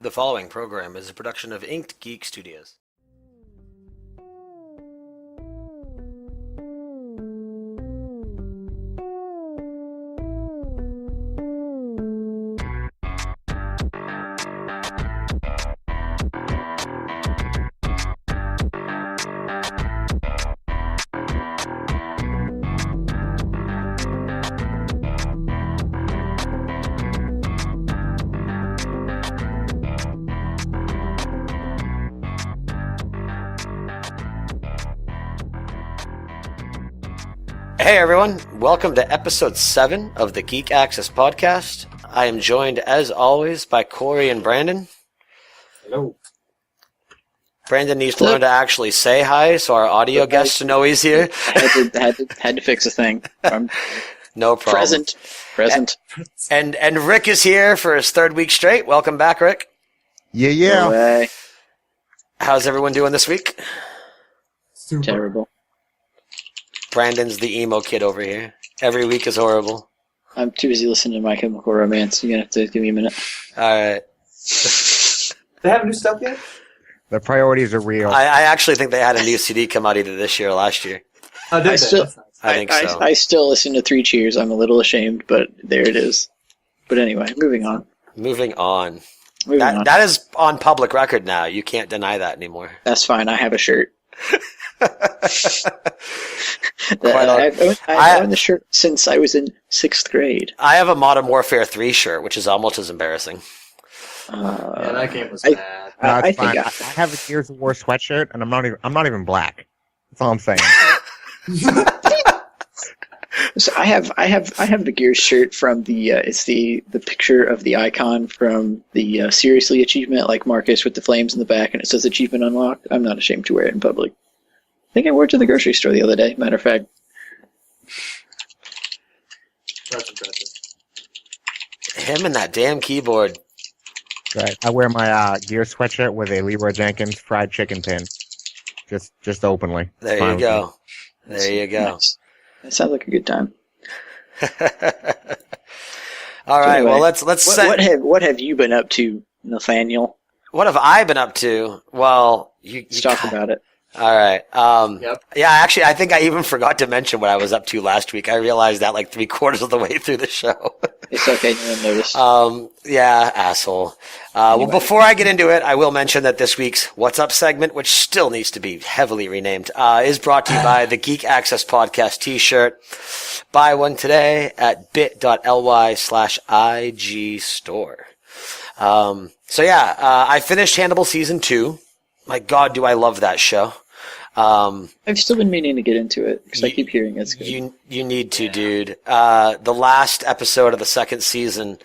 The following program is a production of Inked Geek Studios. Hey everyone, welcome to episode 7 of the Geek Access podcast. I am joined as always by Kory and Brandon. Hello. Brandon needs to learn to actually say hi so our audio guests know he's here. had to fix a thing. I'm No problem. Present. And Rick is here for his third week straight. Welcome back, Rick. Yeah. No way. How's everyone doing this week? Super. Terrible. Brandon's the emo kid over here. Every week is horrible. I'm too busy listening to My Chemical Romance. You're gonna have to give me a minute. Alright. They have new stuff yet? The priorities are real. I actually think they had a new CD come out either this year or last year. Oh, did I they? still- That's nice. I think so. I still listen to Three Cheers. I'm a little ashamed, but there it is. But anyway, moving on. Moving on. Moving on. That is on public record now. You can't deny that anymore. That's fine. I have a shirt. Quite all- I've owned the shirt since I was in 6th grade. I have a Modern Warfare 3 shirt, which is almost as embarrassing. Yeah, that game was I- bad. No, it's I fine. think I have a Gears of War sweatshirt, and I'm not even black. That's all I'm saying. So I have the Gears shirt from the it's the picture of the icon from the Seriously achievement, like Marcus with the flames in the back, and it says achievement unlocked. I'm not ashamed to wear it in public. I think I wore it to the grocery store the other day. Matter of fact, That's impressive. Him and that damn keyboard. Right. I wear my Gears sweatshirt with a Leroy Jenkins fried chicken pin, just openly. It's There fine you with go. There you go. nice. That sounds like a good time. All right. Anyway, Well, let's set. What have you been up to, Nathaniel? What have I been up to? Well, Let's talk about it. All right. Yep. Yeah, actually, I think I even forgot to mention what I was up to last week. I realized that like 3/4 of the way through the show. It's okay. No one noticed. Yeah, asshole. Well, Anyway. before I get into it, I will mention that this week's What's Up segment, which still needs to be heavily renamed, is brought to you by the Geek Access Podcast t-shirt. Buy one today at bit.ly/IG store. I finished Hannibal Season 2. My God, do I love that show. I've still been meaning to get into it because I keep hearing it's good. You need to, dude. The last episode of the second season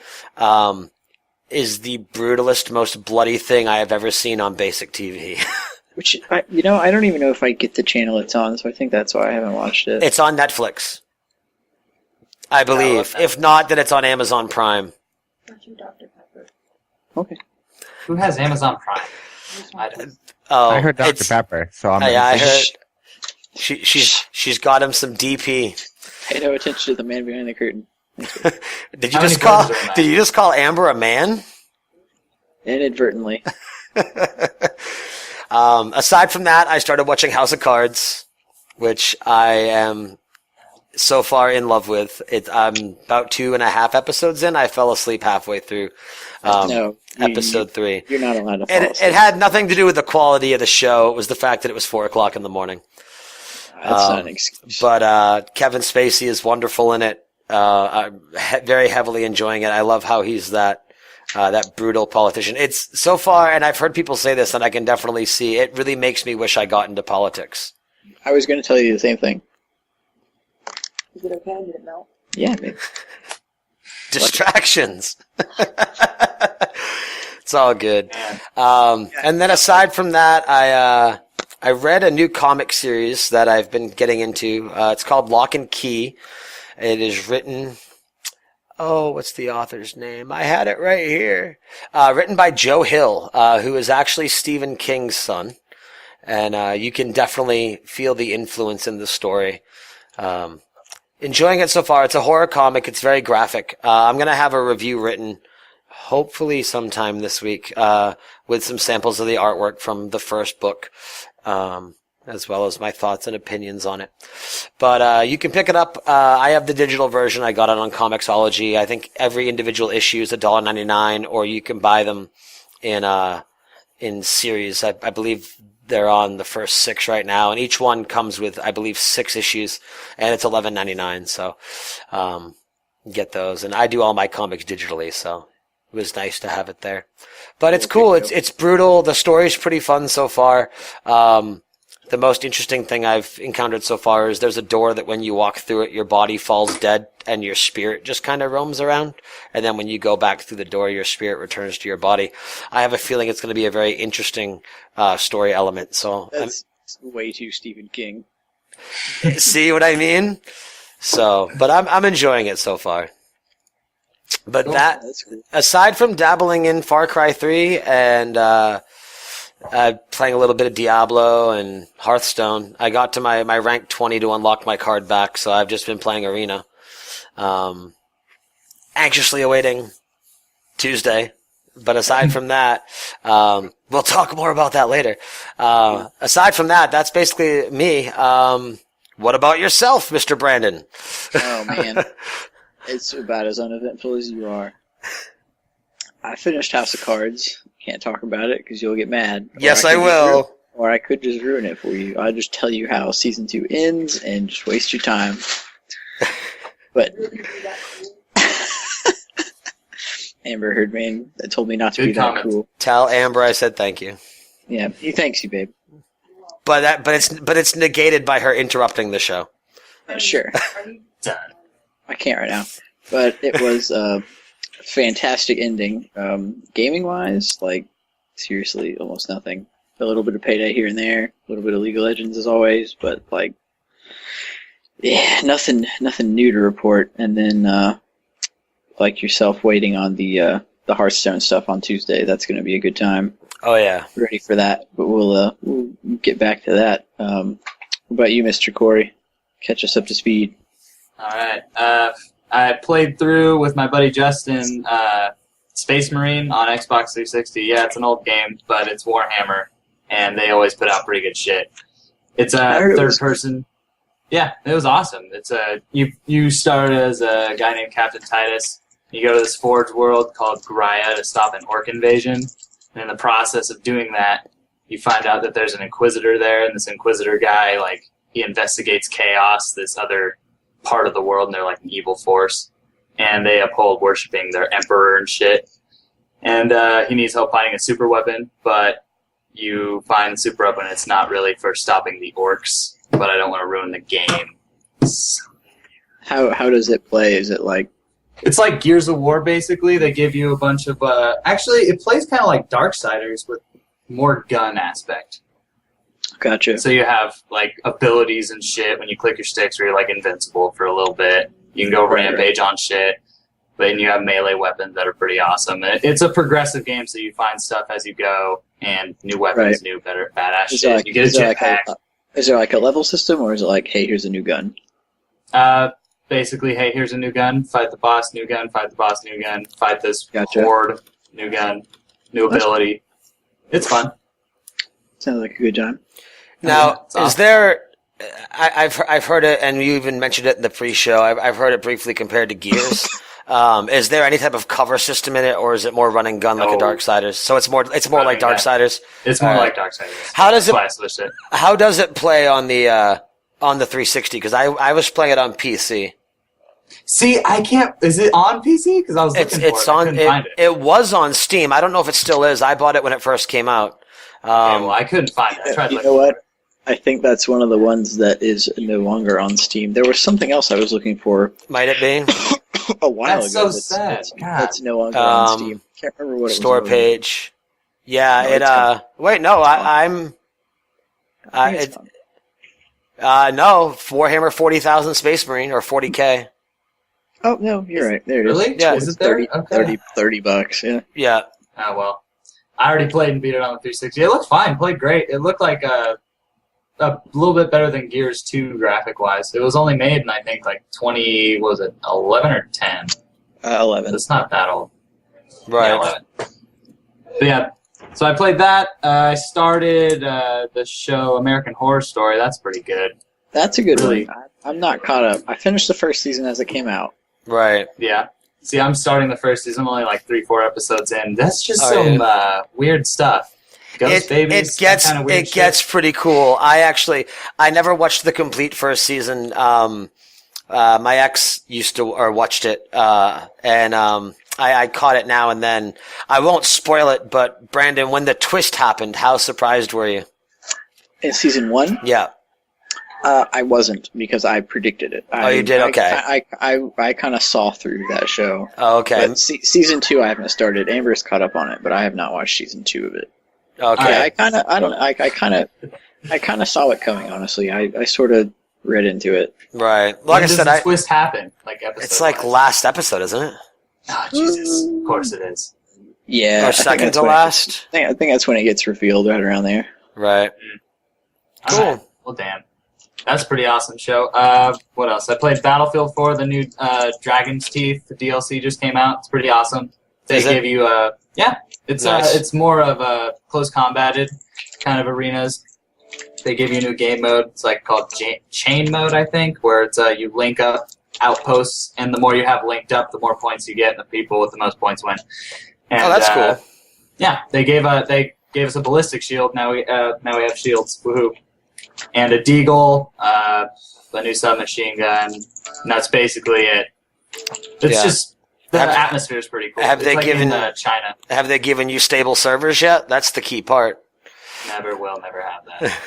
is the brutalest, most bloody thing I have ever seen on basic TV. Which I don't even know if I get the channel it's on, so I think that's why I haven't watched it. It's on Netflix, I believe. If not, then it's on Amazon Prime. Okay. Who has Amazon Prime? I don't. Oh, I heard Dr. it's- Pepper, so I'm. Yeah, I heard. She's got him some DP. Pay no attention to the man behind the curtain. Did you How many just call? quarters are in that? Did you just call Amber a man? Inadvertently. Aside from that, I started watching House of Cards, which I am so far in love with. I'm about 2.5 episodes in. I fell asleep halfway through No. episode 3. You're not allowed to fall And it asleep. had nothing to do with the quality of the show. It was the fact that it was 4:00 in the morning. That's not an excuse. But Kevin Spacey is wonderful in it. I'm very heavily enjoying it. I love how he's that brutal politician. It's so far, and I've heard people say this, and I can definitely see it really makes me wish I got into politics. I was going to tell you the same thing. Is it okay? Did it melt? Yeah, maybe. Distractions. It's all good. Man. And then aside from that, I read a new comic series that I've been getting into. It's called Lock and Key. It is written. Oh, what's the author's name? I had it right here. Written by Joe Hill, who is actually Stephen King's son. And you can definitely feel the influence in the story. Enjoying it so far. It's a horror comic. It's very graphic. I'm going to have a review written hopefully sometime this week with some samples of the artwork from the first book, as well as my thoughts and opinions on it. But you can pick it up. I have the digital version. I got it on Comixology. I think every individual issue is $1.99, or you can buy them in series. I believe they're on the first 6 right now, and each one comes with, I believe, 6 issues, and it's $11.99. So get those. And I do all my comics digitally, so it was nice to have it there. But it's cool. It's brutal. The story's pretty fun so far. The most interesting thing I've encountered so far is there's a door that when you walk through it, your body falls dead and your spirit just kind of roams around. And then when you go back through the door, your spirit returns to your body. I have a feeling it's going to be a very interesting story element. So That's way too Stephen King. see what I mean? So, but I'm enjoying it so far. But That's cool. aside from dabbling in Far Cry 3 and playing a little bit of Diablo and Hearthstone, I got to my rank 20 to unlock my card back, so I've just been playing Arena. Anxiously awaiting Tuesday. But aside from that, we'll talk more about that later. Aside from that, that's basically me. What about yourself, Mr. Brandon? Oh, man. It's about as uneventful as you are. I finished House of Cards. Can't talk about it because you'll get mad. Yes, I will. Or I could just ruin it for you. I'll just tell you how Season 2 ends and just waste your time. But Amber heard me that told me not to Good be that comments. cool. Tell Amber I said thank you. Yeah, he thanks you, babe. But it's negated by her interrupting the show. Sure. Done. I can't right now. But it was a fantastic ending. Gaming-wise, like, seriously, almost nothing. A little bit of Payday here and there. A little bit of League of Legends as always. But, like, yeah, nothing new to report. And then, like yourself, waiting on the Hearthstone stuff on Tuesday. That's going to be a good time. Oh yeah. Ready for that. But we'll get back to that. What about you, Mr. Kory? Catch us up to speed. All right. I played through with my buddy Justin Space Marine on Xbox 360. Yeah, it's an old game, but it's Warhammer, and they always put out pretty good shit. It's a third person. Yeah, it was awesome. It's you start as a guy named Captain Titus. You go to this forge world called Graya to stop an orc invasion, and in the process of doing that, you find out that there's an Inquisitor there, and this Inquisitor guy, like, he investigates chaos, this other part of the world, and they're like an evil force, and they uphold worshiping their emperor and shit. And he needs help finding a super weapon, but you find the super weapon. It's not really for stopping the orcs, but I don't want to ruin the game. How does it play? Is it like... It's like Gears of War, basically. They give you a bunch of... actually, it plays kind of like Darksiders with more gun aspect. Gotcha. So you have, like, abilities and shit when you click your sticks where you're, like, invincible for a little bit. You can go rampage on shit. But then you have melee weapons that are pretty awesome. It's a progressive game, so you find stuff as you go, and new weapons, new, better, badass shit. Like, you get a jetpack. Is there like a level system, or is it like, hey, here's a new gun? Basically, hey, here's a new gun, fight the boss, new gun, fight the boss, new gun, fight this horde, new gun, new ability. It's fun. Sounds like a good time. Now, is there... I've heard it, and you even mentioned it in the pre-show. I've heard it briefly compared to Gears. Is there any type of cover system in it, or is it more run and gun like a Darksiders? So it's more like Darksiders. It's more like Darksiders. How does That's why I switched it. How does it play on the 360? Because I was playing it on PC. See, I can't. Is it on PC? Because I was looking for it. I couldn't find it. It was on Steam. I don't know if it still is. I bought it when it first came out. Okay, well, I couldn't find it. I tried. You know what? I think that's one of the ones that is no longer on Steam. There was something else I was looking for. Might it be? A while That's ago. so sad. That's no longer on Steam. Can't remember what it Store was. page. Yeah, No, wait, no, I'm... no, Warhammer 40,000 Space Marine, or 40K. Oh, no, you're right. There it is. Really? Yeah. Is it there? Okay. $30, yeah. Yeah. Oh, well. I already played and beat it on the 360. It looked fine. Played great. It looked like a little bit better than Gears 2 graphic-wise. It was only made in, I think, like 11 or 10? 11. It's not that old. Right. Yeah, 11. But yeah, so I played that. I started the show American Horror Story. That's pretty good. That's a good Really? one. I'm not caught up. I finished the first season as it came out. Right. Yeah. See, I'm starting the first season. I'm only like 3-4 episodes in. That's just Oh, some yeah. Weird stuff. Ghost babies. It kind of weird gets pretty cool. I never watched the complete first season. My ex used to or watched it, and I caught it now and then. I won't spoil it, but Brandon, when the twist happened, how surprised were you? In season 1, Yeah. I wasn't because I predicted it. You did? Okay. I kind of saw through that show. Oh, okay. But season 2, I haven't started. Amber's caught up on it, but I have not watched season 2 of it. Okay. I kind of saw it coming. Honestly, I sort of read into it. Right. Like When I does said, the twist happen? Like episode. it's like last episode, isn't it? Oh, Jesus. Of course it is. Yeah. Or I think second that's to when last? I think that's when it gets revealed, right around there. Right. Cool. Alright. Well, damn. That's a pretty awesome show. What else? I played Battlefield 4, the new Dragon's Teeth. The DLC just came out. It's pretty awesome. They Is it? give you a... Yeah. Nice. It's more of a close combated kind of arenas. They give you a new game mode. It's like called chain mode, I think, where it's you link up outposts, and the more you have linked up, the more points you get, and the people with the most points win. And, Oh, that's cool. Yeah, they gave us a ballistic shield. Now we have shields. Woohoo! And a deagle, a new submachine gun. And that's basically it. It's Yeah. just the atmosphere is pretty cool. Have it's they like given- in China? Have they given you stable servers yet? That's the key part. Never will, never have that.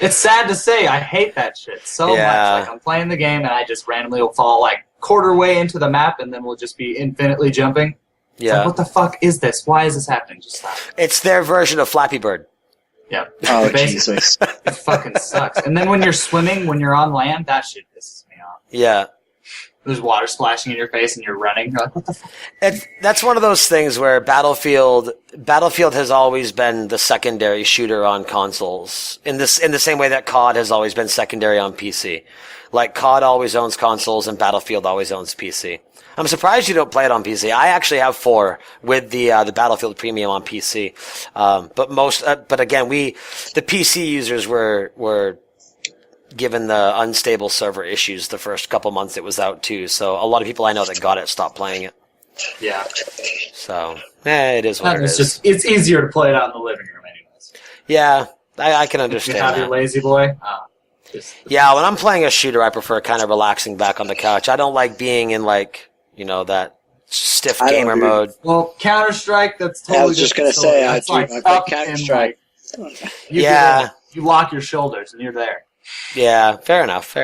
It's sad to say, I hate that shit so Yeah. much. Like I'm playing the game and I just randomly will fall like quarter way into the map and then we'll just be infinitely jumping. It's Yeah. like, what the fuck is this? Why is this happening? Just stop. It's their version of Flappy Bird. Yeah. Oh Basically, Jesus! it fucking sucks. And then when you're swimming, when you're on land, that shit pisses me off. Yeah. There's water splashing in your face and you're running. You're like, what the fuck? That's one of those things where Battlefield has always been the secondary shooter on consoles. In the same way that COD has always been secondary on PC. Like COD always owns consoles and Battlefield always owns PC. I'm surprised you don't play it on PC. I actually have 4 with the Battlefield Premium on PC. But again, the PC users were given the unstable server issues the first couple months it was out too. So a lot of people I know that got it stopped playing it. Yeah. So it is what it is. It's easier to play it out in the living room anyways. Yeah, I can You understand have your that. lazy boy. Yeah, when I'm playing a shooter, I prefer kind of relaxing back on the couch. I don't like being in that stiff I don't, gamer dude. mode. Well, Counter-Strike, that's totally I was just gonna different story. say, That's like I up play and, Counter-Strike. like, Yeah. you lock your shoulders and you're there. Yeah, fair enough.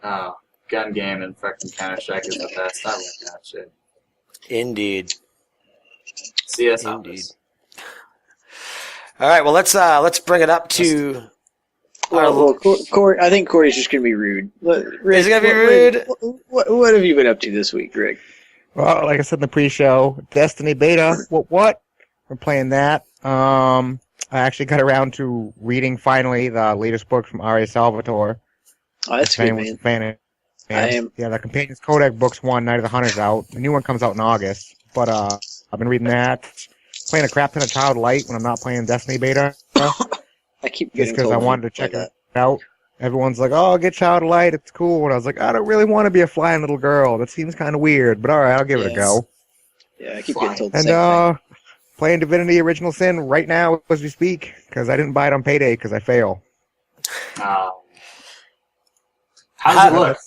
Oh, gun game and fucking Counter-Strike is the best. I love that shit. Indeed. CS Indeed. Office. All right, well let's bring it up to. Well, Kory, I think Kory's just gonna be rude. Rick, Is he gonna be rude? What have you been up to this week, Rick? Well, like I said in the pre-show, Destiny beta. What? We're playing that. I actually got around to reading finally the latest book from R.A. Salvatore. Oh, that's good, man. I am. Yeah, the Companions Codex books 1, Night of the Hunter's out. The new one comes out in August. But I've been reading that. Playing a crap ton of Child Light when I'm not playing Destiny beta. I keep Just getting because told I wanted to play check that. it out. Everyone's like, oh, get Child Light, it's cool. And I was like, I don't really want to be a flying little girl. That seems kind of weird. But alright, I'll give it a Yes. go. Yeah, I keep getting told the And same thing. playing Divinity Original Sin right now as we speak. Because I didn't buy it on payday because I fail. How does it look?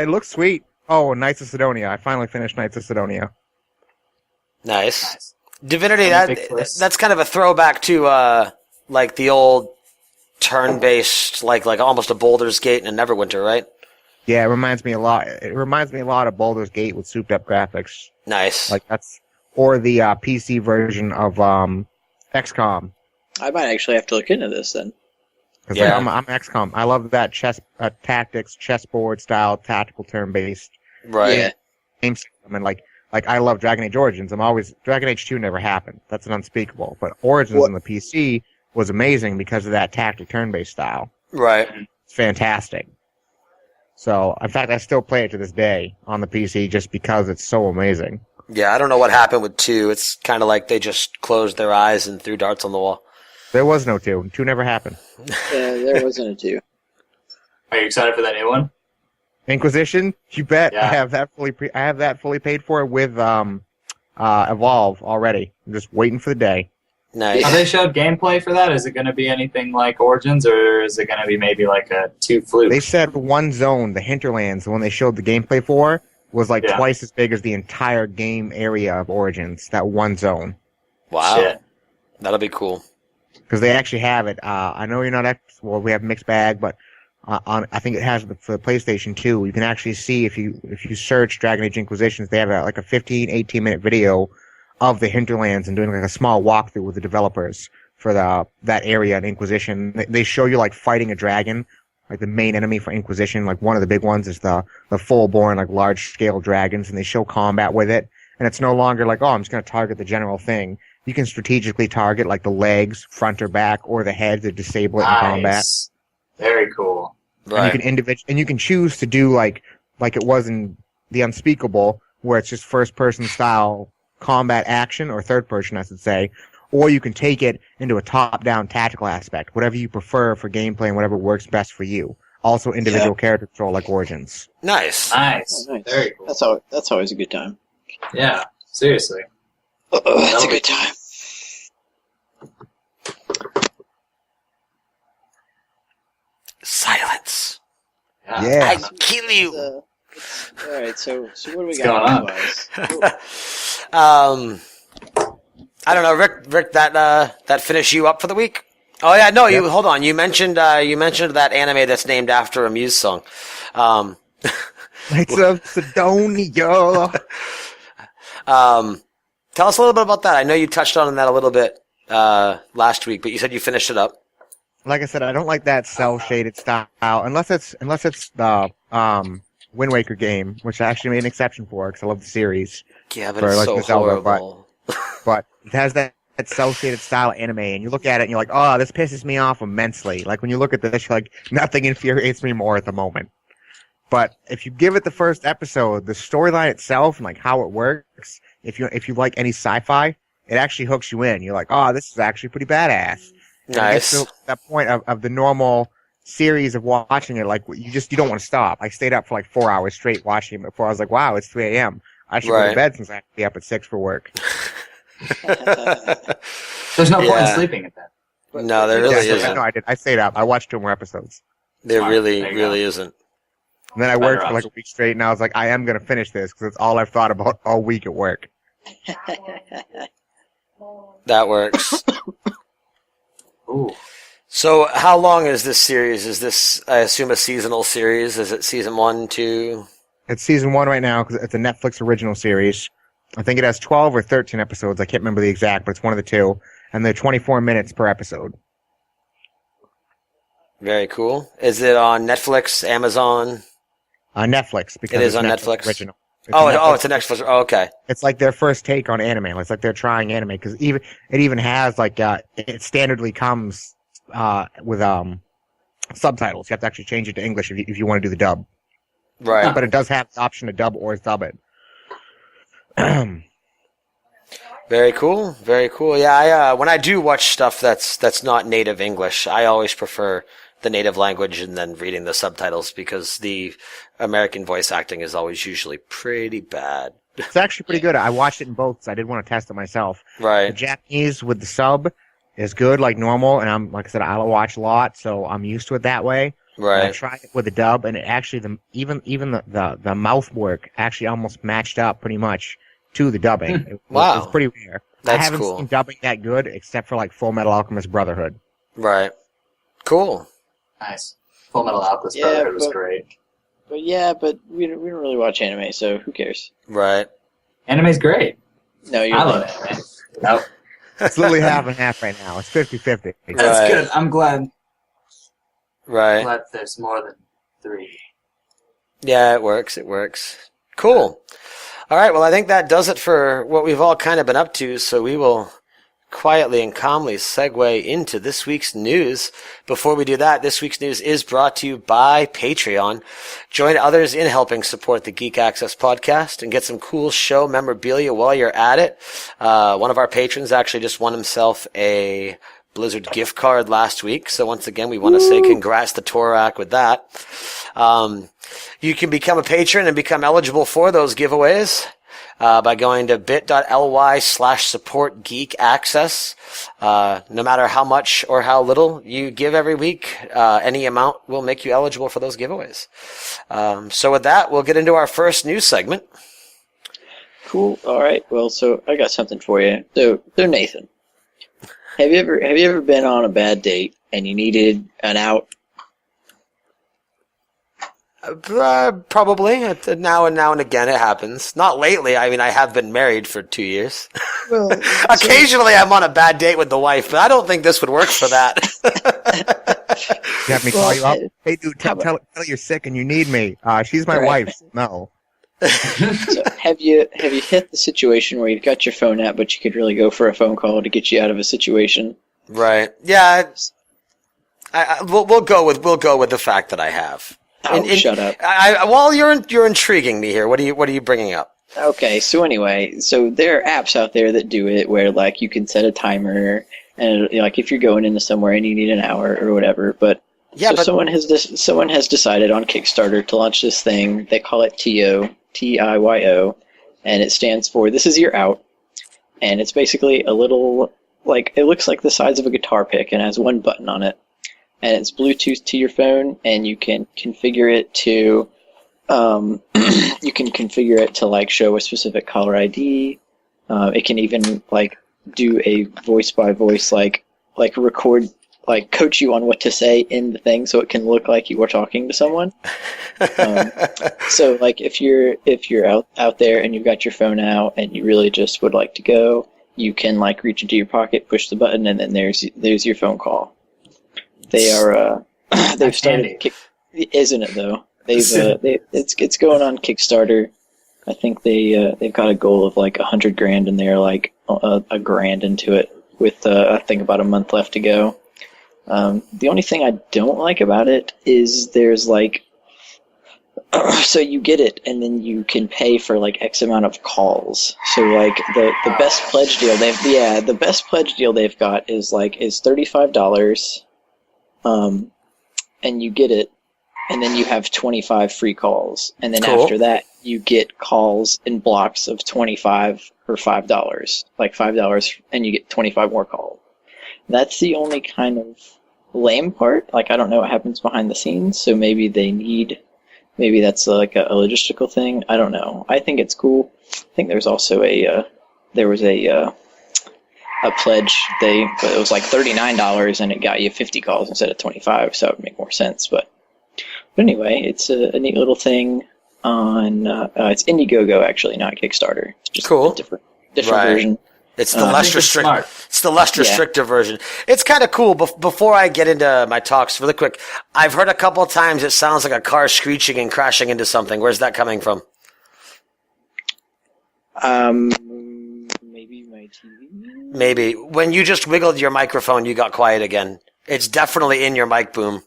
It looks sweet. Oh, Knights of Sidonia. I finally finished Knights of Sidonia. Nice. Divinity. Any big twists? That's kind of a throwback to like the old turn-based, like almost a Baldur's Gate and a Neverwinter, right? Yeah, it reminds me a lot. It reminds me a lot of Baldur's Gate with souped-up graphics. Nice. Or the PC version of XCOM. I might actually have to look into this then. Because Yeah. I'm XCOM. I love that tactics, chessboard style, tactical turn-based right. Yeah. game system. And like I love Dragon Age Origins. Dragon Age 2 never happened. That's an unspeakable. But Origins on the PC was amazing because of that tactic turn-based style. Right. It's fantastic. So, in fact, I still play it to this day on the PC just because it's so amazing. Yeah, I don't know what happened with 2. It's kind of like they just closed their eyes and threw darts on the wall. There was no 2. 2 never happened. Yeah, there wasn't a 2. Are you excited for that new one? Inquisition, you bet. Yeah. I have that fully paid for with Evolve already. I'm just waiting for the day. Nice. Have they showed gameplay for that? Is it going to be anything like Origins, or is it going to be maybe like a 2 fluke? They said one zone, the Hinterlands, the one they showed the gameplay for, was like Yeah. twice as big as the entire game area of Origins. That one zone, Wow. Shit. That'll be cool. because they actually have it. I know you're not. Well, we have mixed bag, but I think it has for the PlayStation 2. You can actually see if you search Dragon Age Inquisitions, they have like a 15, 18-minute video of the Hinterlands and doing like a small walkthrough with the developers for that area in Inquisition. They show you like fighting a dragon, like the main enemy for Inquisition. Like one of the big ones is the full-born like large-scale dragons, and they show combat with it. And it's no longer like, oh, I'm just going to target the general thing. You can strategically target like the legs, front or back, or the head to disable it in combat. Nice. Very cool. Right. And you can choose to do like it was in The Unspeakable, where it's just first-person style combat action, or third-person, I should say, or you can take it into a top-down tactical aspect, whatever you prefer for gameplay and whatever works best for you. Also, individual character control like Origins. Nice. Nice. Oh, nice. Very cool. That's always a good time. Yeah, seriously. That's a good time. Silence. Yeah. I kill you. All right, so what do we What's got? going News-wise? I don't know, Rick. That finish you up for the week? Oh yeah, no. You hold on. You mentioned that anime that's named after a Muse song. Knights of Sidonia. Tell us a little bit about that. I know you touched on that a little bit last week, but you said you finished it up. Like I said, I don't like that cell-shaded style, unless it's the Wind Waker game, which I actually made an exception for because I love the series. Yeah, but For, it's like, so the Zelda, horrible. But it has that cell-shaded style anime, and you look at it and you're like, oh, this pisses me off immensely. Like when you look at this, you're like, nothing infuriates me more at the moment. But if you give it the first episode, the storyline itself and like how it works, if you like any sci-fi, it actually hooks you in. You're like, oh, this is actually pretty badass. And it gets Nice. to that point of the normal series of watching it, like you don't want to stop. I stayed up for like 4 hours straight watching it before I was like, wow, it's 3 a.m. I should go Right. to bed since I have to be up at 6 for work. There's no point in Yeah. sleeping at that. No, there really Yeah, so- isn't. no, I did. I stayed up. I watched 2 more episodes. There Smart. really, There you really go. isn't. And then I Better worked for like a week straight, and I was like, I am going to finish this because it's all I've thought about all week at work. That works. Ooh. So, how long is this series? Is this, I assume, a seasonal series? Is it season 1, 2? It's season 1 right now because it's a Netflix original series. I think it has 12 or 13 episodes. I can't remember the exact, but it's one of the two. And they're 24 minutes per episode. Very cool. Is it on Netflix, Amazon? Netflix. Because It is it's on Netflix? Original. It's Oh, a Netflix- it's a Netflix. Oh, okay. It's like their first take on anime. It's like they're trying anime because it even has like it standardly comes with subtitles. You have to actually change it to English if you want to do the dub. Right. But it does have the option to dub or sub it. Very cool. Very cool. Yeah, I when I do watch stuff that's not native English, I always prefer the native language and then reading the subtitles because the American voice acting is always usually pretty bad. It's actually pretty good. I watched it in both, so I did want to test it myself. The Right. Japanese with the sub is good, like normal, and like I said, I watch a lot, so I'm used to it that way. And I Right. tried it with the dub, and it actually even the mouth work actually almost matched up pretty much to the dubbing. It Wow. was pretty rare. I That's haven't cool. seen dubbing that good except for like Full Metal Alchemist Brotherhood. Right. Cool. Nice. Full Metal Alchemist Yeah, Brotherhood was but- great. But we don't really watch anime, so who cares? Right. Anime's great. No, you're I right. love anime. Nope. It's literally half and half right now. It's 50-50. That's Right. good. I'm glad. Right. Glad there's more than 3. Yeah, it works. It works. Cool. All right. Well, I think that does it for what we've all kind of been up to. So we will quietly and calmly segue into this week's news. Before we do that, this week's news is brought to you by Patreon. Join others in helping support the Geek Access podcast and get some cool show memorabilia while you're at it. One of our patrons actually just won himself a Blizzard gift card last week. So once again, we want to say congrats to Torak with that. You can become a patron and become eligible for those giveaways by going to bit.ly/support Geek Access. No matter how much or how little you give every week, any amount will make you eligible for those giveaways. So with that, we'll get into our first news segment. Cool. All right. Well, so I got something for you. So Nathan, have you ever been on a bad date and you needed an out? Probably. Now and again it happens. Not lately. I mean, I have been married for 2 years. Well, Occasionally I'm on a bad date with the wife, but I don't think this would work for that. You have me call you up? Hey, dude, tell you're sick and you need me. She's my wife. No. So have you hit the situation where you've got your phone out, but you could really go for a phone call to get you out of a situation? Right. Yeah. We'll go with the fact that I have. Shut up. Well, you're intriguing me here. What are you bringing up? Okay, so anyway, so there are apps out there that do it where like you can set a timer and like if you're going into somewhere and you need an hour or whatever. But yeah, so someone has decided on Kickstarter to launch this thing. They call it TIYO, and it stands for This Is Your Out, and it's basically a little like it looks like the size of a guitar pick and has one button on it. And it's Bluetooth to your phone, and you can configure it to, like show a specific caller ID. It can even like do a voice by voice, like record, like coach you on what to say in the thing, so it can look like you were talking to someone. So like if you're out there and you've got your phone out and you really just would like to go, you can like reach into your pocket, push the button, and then there's your phone call. They are they've started isn't it though? It's going on Kickstarter. I think they've got a goal of like $100,000 and they're like a grand into it with I think about a month left to go. The only thing I don't like about it is there's like so you get it and then you can pay for like X amount of calls. So like the best pledge deal they've got is $35. And you get it, and then you have 25 free calls, and then Cool. After that, you get calls in blocks of 25 for $5, like $5, and you get 25 more calls. That's the only kind of lame part. Like, I don't know what happens behind the scenes, so maybe maybe that's like a logistical thing. I don't know. I think it's cool. I think there's also a pledge. It was like $39 and it got you 50 calls instead of 25, so it would make more sense. But anyway, it's a neat little thing on it's Indiegogo actually, not Kickstarter. It's just Cool. a different version. It's the less restrictive. It's the less Yeah. restrictive version. It's kind of cool. Before I get into my talks, really quick, I've heard a couple of times it sounds like a car screeching and crashing into something. Where's that coming from? Maybe my TV. Maybe when you just wiggled your microphone, you got quiet again. It's definitely in your mic boom.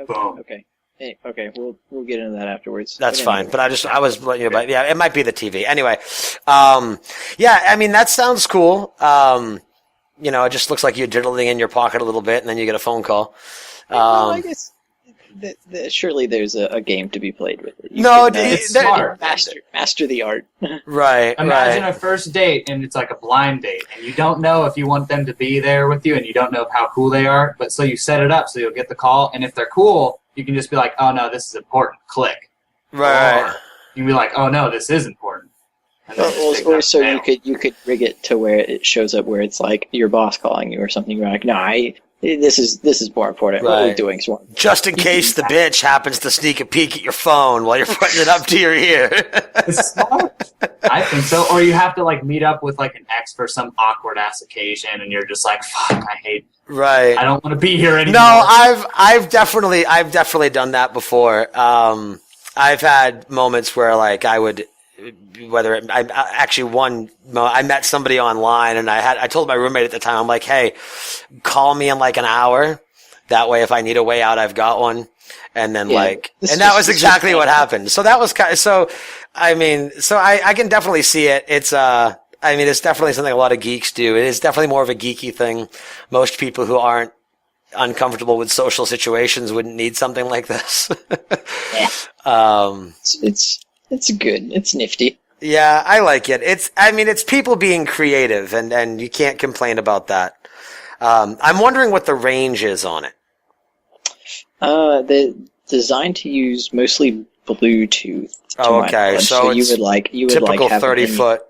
Boom. Okay. Hey, okay, we'll get into that afterwards. That's But fine. anyway. But I was letting you know, but yeah, it might be the TV. Anyway, yeah, I mean, that sounds cool. It just looks like you're diddling in your pocket a little bit and then you get a phone call. Well, I guess surely there's a game to be played with it. it's smart. Master the art. Right. Imagine a first date and it's like a blind date and you don't know if you want them to be there with you and you don't know how cool they are, but so you set it up so you'll get the call, and if they're cool, you can just be like, oh no, this is important, click. Right. Or you can be like, oh no, this is important. And then just pick it Or up so and mail. you could rig it to where it shows up where it's like your boss calling you or something. You're like, no, this is more important. What we're Right. doing is more. Just in case the bitch happens to sneak a peek at your phone while you're putting it up to your ear. It's smart. I think so. Or you have to like meet up with like an ex for some awkward ass occasion, and you're just like, "Fuck, Right. I don't want to be here anymore." No, I've definitely done that before. I've had moments where like I would I met somebody online, and I told my roommate at the time, I'm like, hey, call me in like an hour. That way, if I need a way out, I've got one. And then that was exactly what happened. So that was I can definitely see it. It's definitely something a lot of geeks do. It is definitely more of a geeky thing. Most people who aren't uncomfortable with social situations wouldn't need something like this. It's good. It's nifty. Yeah, I like it. It's people being creative, and you can't complain about that. I'm wondering what the range is on it. They're designed to use mostly Bluetooth. Oh, okay. So you would typical have 30-foot.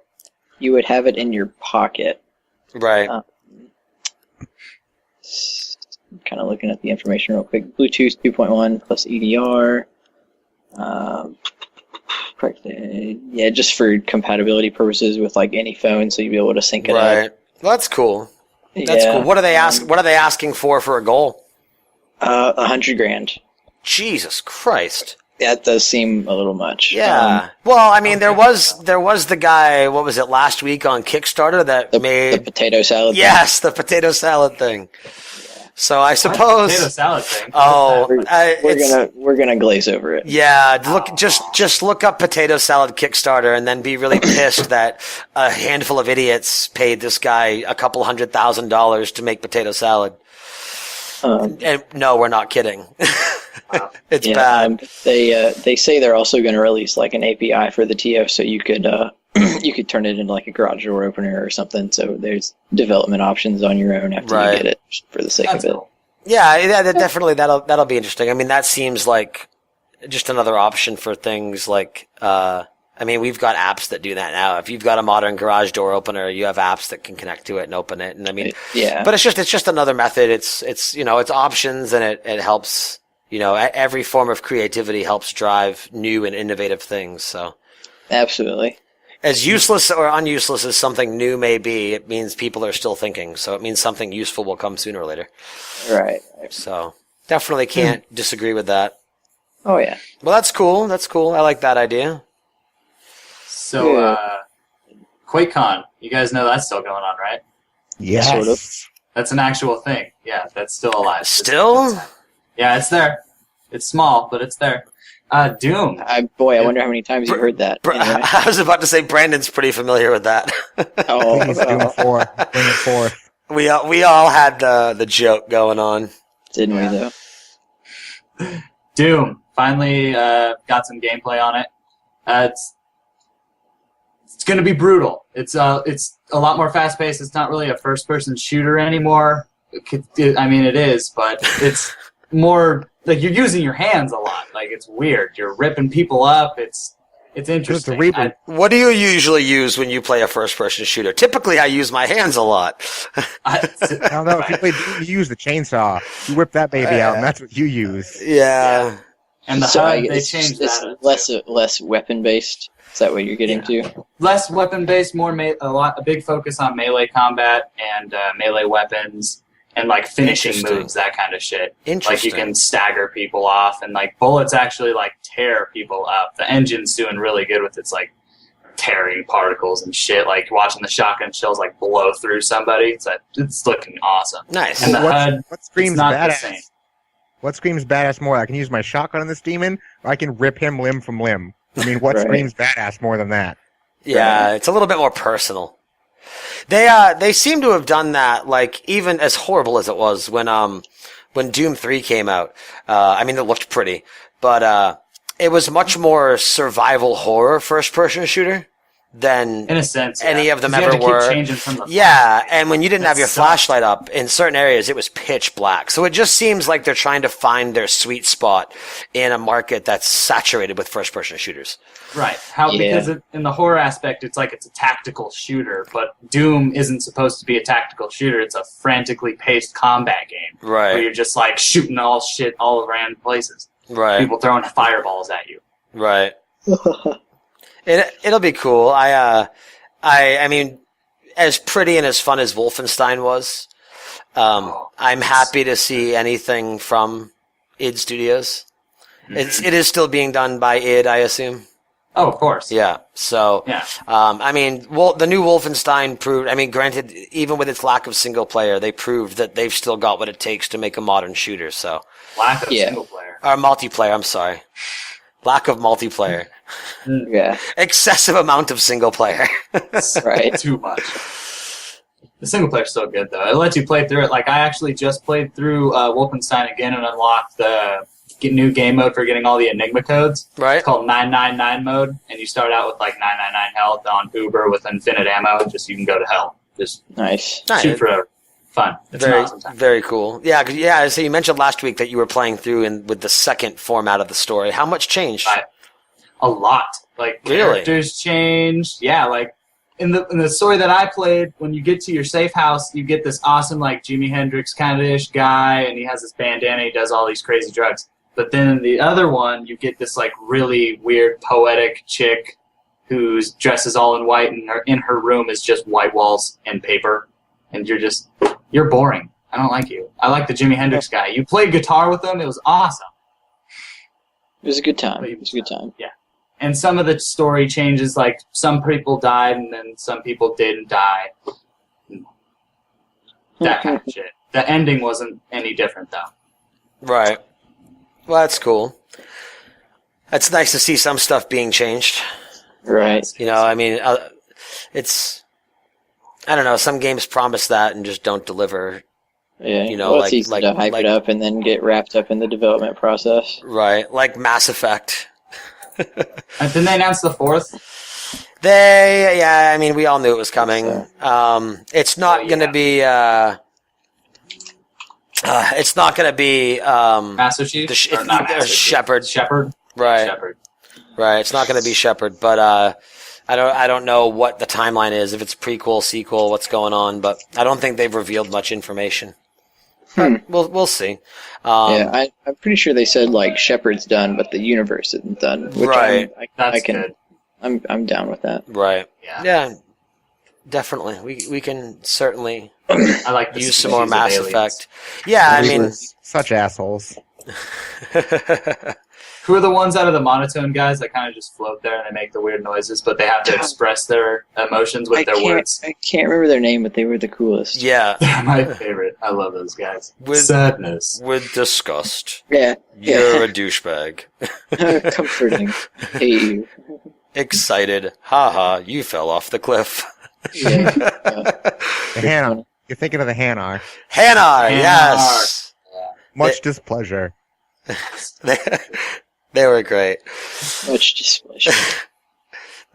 You would have it in your pocket. Right. Kind of looking at the information real quick. Bluetooth 2.1 plus EDR. Yeah, just for compatibility purposes with like any phone, so you'd be able to sync it up. Right. Well, that's cool. That's cool. What are they asking for a goal? $100,000. Jesus Christ. That does seem a little much. Yeah. Well, I mean, there was the guy. What was it last week on Kickstarter that made the potato salad? Yes, the potato salad thing. So I suppose potato salad thing. Oh, we're gonna glaze over it. Yeah, just look up potato salad Kickstarter and then be really pissed that a handful of idiots paid this guy a couple $100,000 to make potato salad. And no, we're not kidding. It's bad. They say they're also going to release like an API for the TO, so you could you could turn it into like a garage door opener or something. So there's development options on your own after you get it, for the sake of it. Cool. Yeah, definitely that'll be interesting. I mean, that seems like just another option for things like. We've got apps that do that now. If you've got a modern garage door opener, you have apps that can connect to it and open it. And but it's just another method. It's options, and it helps. Every form of creativity helps drive new and innovative things. So absolutely. As useless or unuseless as something new may be, it means people are still thinking. So it means something useful will come sooner or later. Right. So definitely can't disagree with that. Oh yeah. Well, that's cool. I like that idea. So, QuakeCon, you guys know that's still going on, right? Yes. Sort of. That's an actual thing. Yeah, that's still alive. Still? Yeah, it's there. It's small, but it's there. Doom. I wonder how many times you heard that. Anyway. I was about to say Brandon's pretty familiar with that. Please, Doom 4. Bring it forth. We all had the joke going on. Didn't we, though? Doom. Finally got some gameplay on it. It's going to be brutal. It's a lot more fast-paced. It's not really a first-person shooter anymore. It is, but it's more like you're using your hands a lot. Like, it's weird. You're ripping people up. It's interesting. What do you usually use when you play a first-person shooter? Typically, I use my hands a lot. I don't know. If you play Doom, you use the chainsaw. You whip that baby out, and that's what you use. Yeah. And the HUD, they changed that. It's less weapon-based. Is that what you're getting to? Less weapon-based, more a big focus on melee combat and melee weapons and like finishing moves, that kind of shit. Like you can stagger people off, and like bullets actually like tear people up. The engine's doing really good with its like tearing particles and shit. Like watching the shotgun shells like blow through somebody. It's looking awesome. Nice. And the HUD, what screams it's not badass? the same. What screams badass more? I can use my shotgun on this demon, or I can rip him limb from limb. I mean, what screams badass more than that? Yeah, it's a little bit more personal. They seem to have done that, like, even as horrible as it was when Doom 3 came out. It looked pretty, but it was much more survival horror first-person shooter than in a sense, any of them you ever had to were. Keep changing from the and when you didn't have your flashlight up, in certain areas it was pitch black. So it just seems like they're trying to find their sweet spot in a market that's saturated with first-person shooters. Right. Because in the horror aspect, it's like it's a tactical shooter, but Doom isn't supposed to be a tactical shooter. It's a frantically paced combat game. Right. Where you're just like shooting all shit all around places. Right. People throwing fireballs at you. Right. It'll be cool. I mean, as pretty and as fun as Wolfenstein was, I'm happy to see anything from id Studios. Mm-hmm. It is still being done by id, I assume. Oh, of course. Yeah. So, Yeah. I mean, the new Wolfenstein proved. I mean, granted, even with its lack of single player, they proved that they've still got what it takes to make a modern shooter. So, Lack of Yeah. single player. or multiplayer. I'm sorry, lack of multiplayer. Yeah, Excessive amount of single player. right. Too much. The single player's still good though. It lets you play through it. Like I actually just played through Wolfenstein again and unlocked the new game mode for getting all the Enigma codes. Right. It's called 999 mode, and you start out with like 999 health on Uber with infinite ammo. Just you can go to hell. Just Nice. shoot forever. Fun. It's an Very, awesome time. very cool. Yeah, yeah. So you mentioned last week that you were playing through with the second format of the story. How much changed? Right. A lot. Like Really? characters changed. Yeah, like in the story that I played, when you get to your safe house, you get this awesome like Jimi Hendrix kind of ish guy, and he has this bandana. He does all these crazy drugs. But then in the other one, you get this like really weird poetic chick who's dresses all in white, and in her room is just white walls and paper, and you're boring. I don't like you. I like the Jimi Hendrix guy. You played guitar with him. It was awesome. It was a good time. It was a good time. Yeah. And some of the story changes, like some people died and then some people didn't die. That kind of shit. The ending wasn't any different, though. Right. Well, that's cool. That's nice to see some stuff being changed. Right. You know, I mean, it's, I don't know, some games promise that and just don't deliver. Yeah. You know, well, like- it's easy like- to hype like- it up and then get wrapped up in the development process. Right. Like Mass Effect. And didn't they announce the fourth? Yeah, I mean, we all knew it was coming. It's not Oh, going to yeah. be, it's not going to be, Master Chief? Or not Master Chief. Shepard. Shepard? Right. Shepard. Right. It's not going to be Shepard, but, I don't know what the timeline is, if it's prequel, sequel, what's going on, but I don't think they've revealed much information. We'll see. Yeah, I'm pretty sure they said like Shepard's done, but the universe isn't done. Which Right. That's good. I'm down with that. Right. Yeah. Yeah. Definitely. We can certainly I like the use some more species of Mass aliens. Effect. Yeah, I These mean, were such assholes. Who are the ones out of the monotone guys that kind of just float there and they make the weird noises, but they have to express their emotions with their words? I can't remember their name, but they were the coolest. yeah, They're my favorite. I love those guys. With- Sadness. with disgust. Yeah. You're a douchebag. Comforting. Hate you. Excited. Haha, you fell off the cliff. Yeah. The Hanar. You're thinking of the Hanar. Hanar, yes. Much displeasure. They were great. Much displeasure.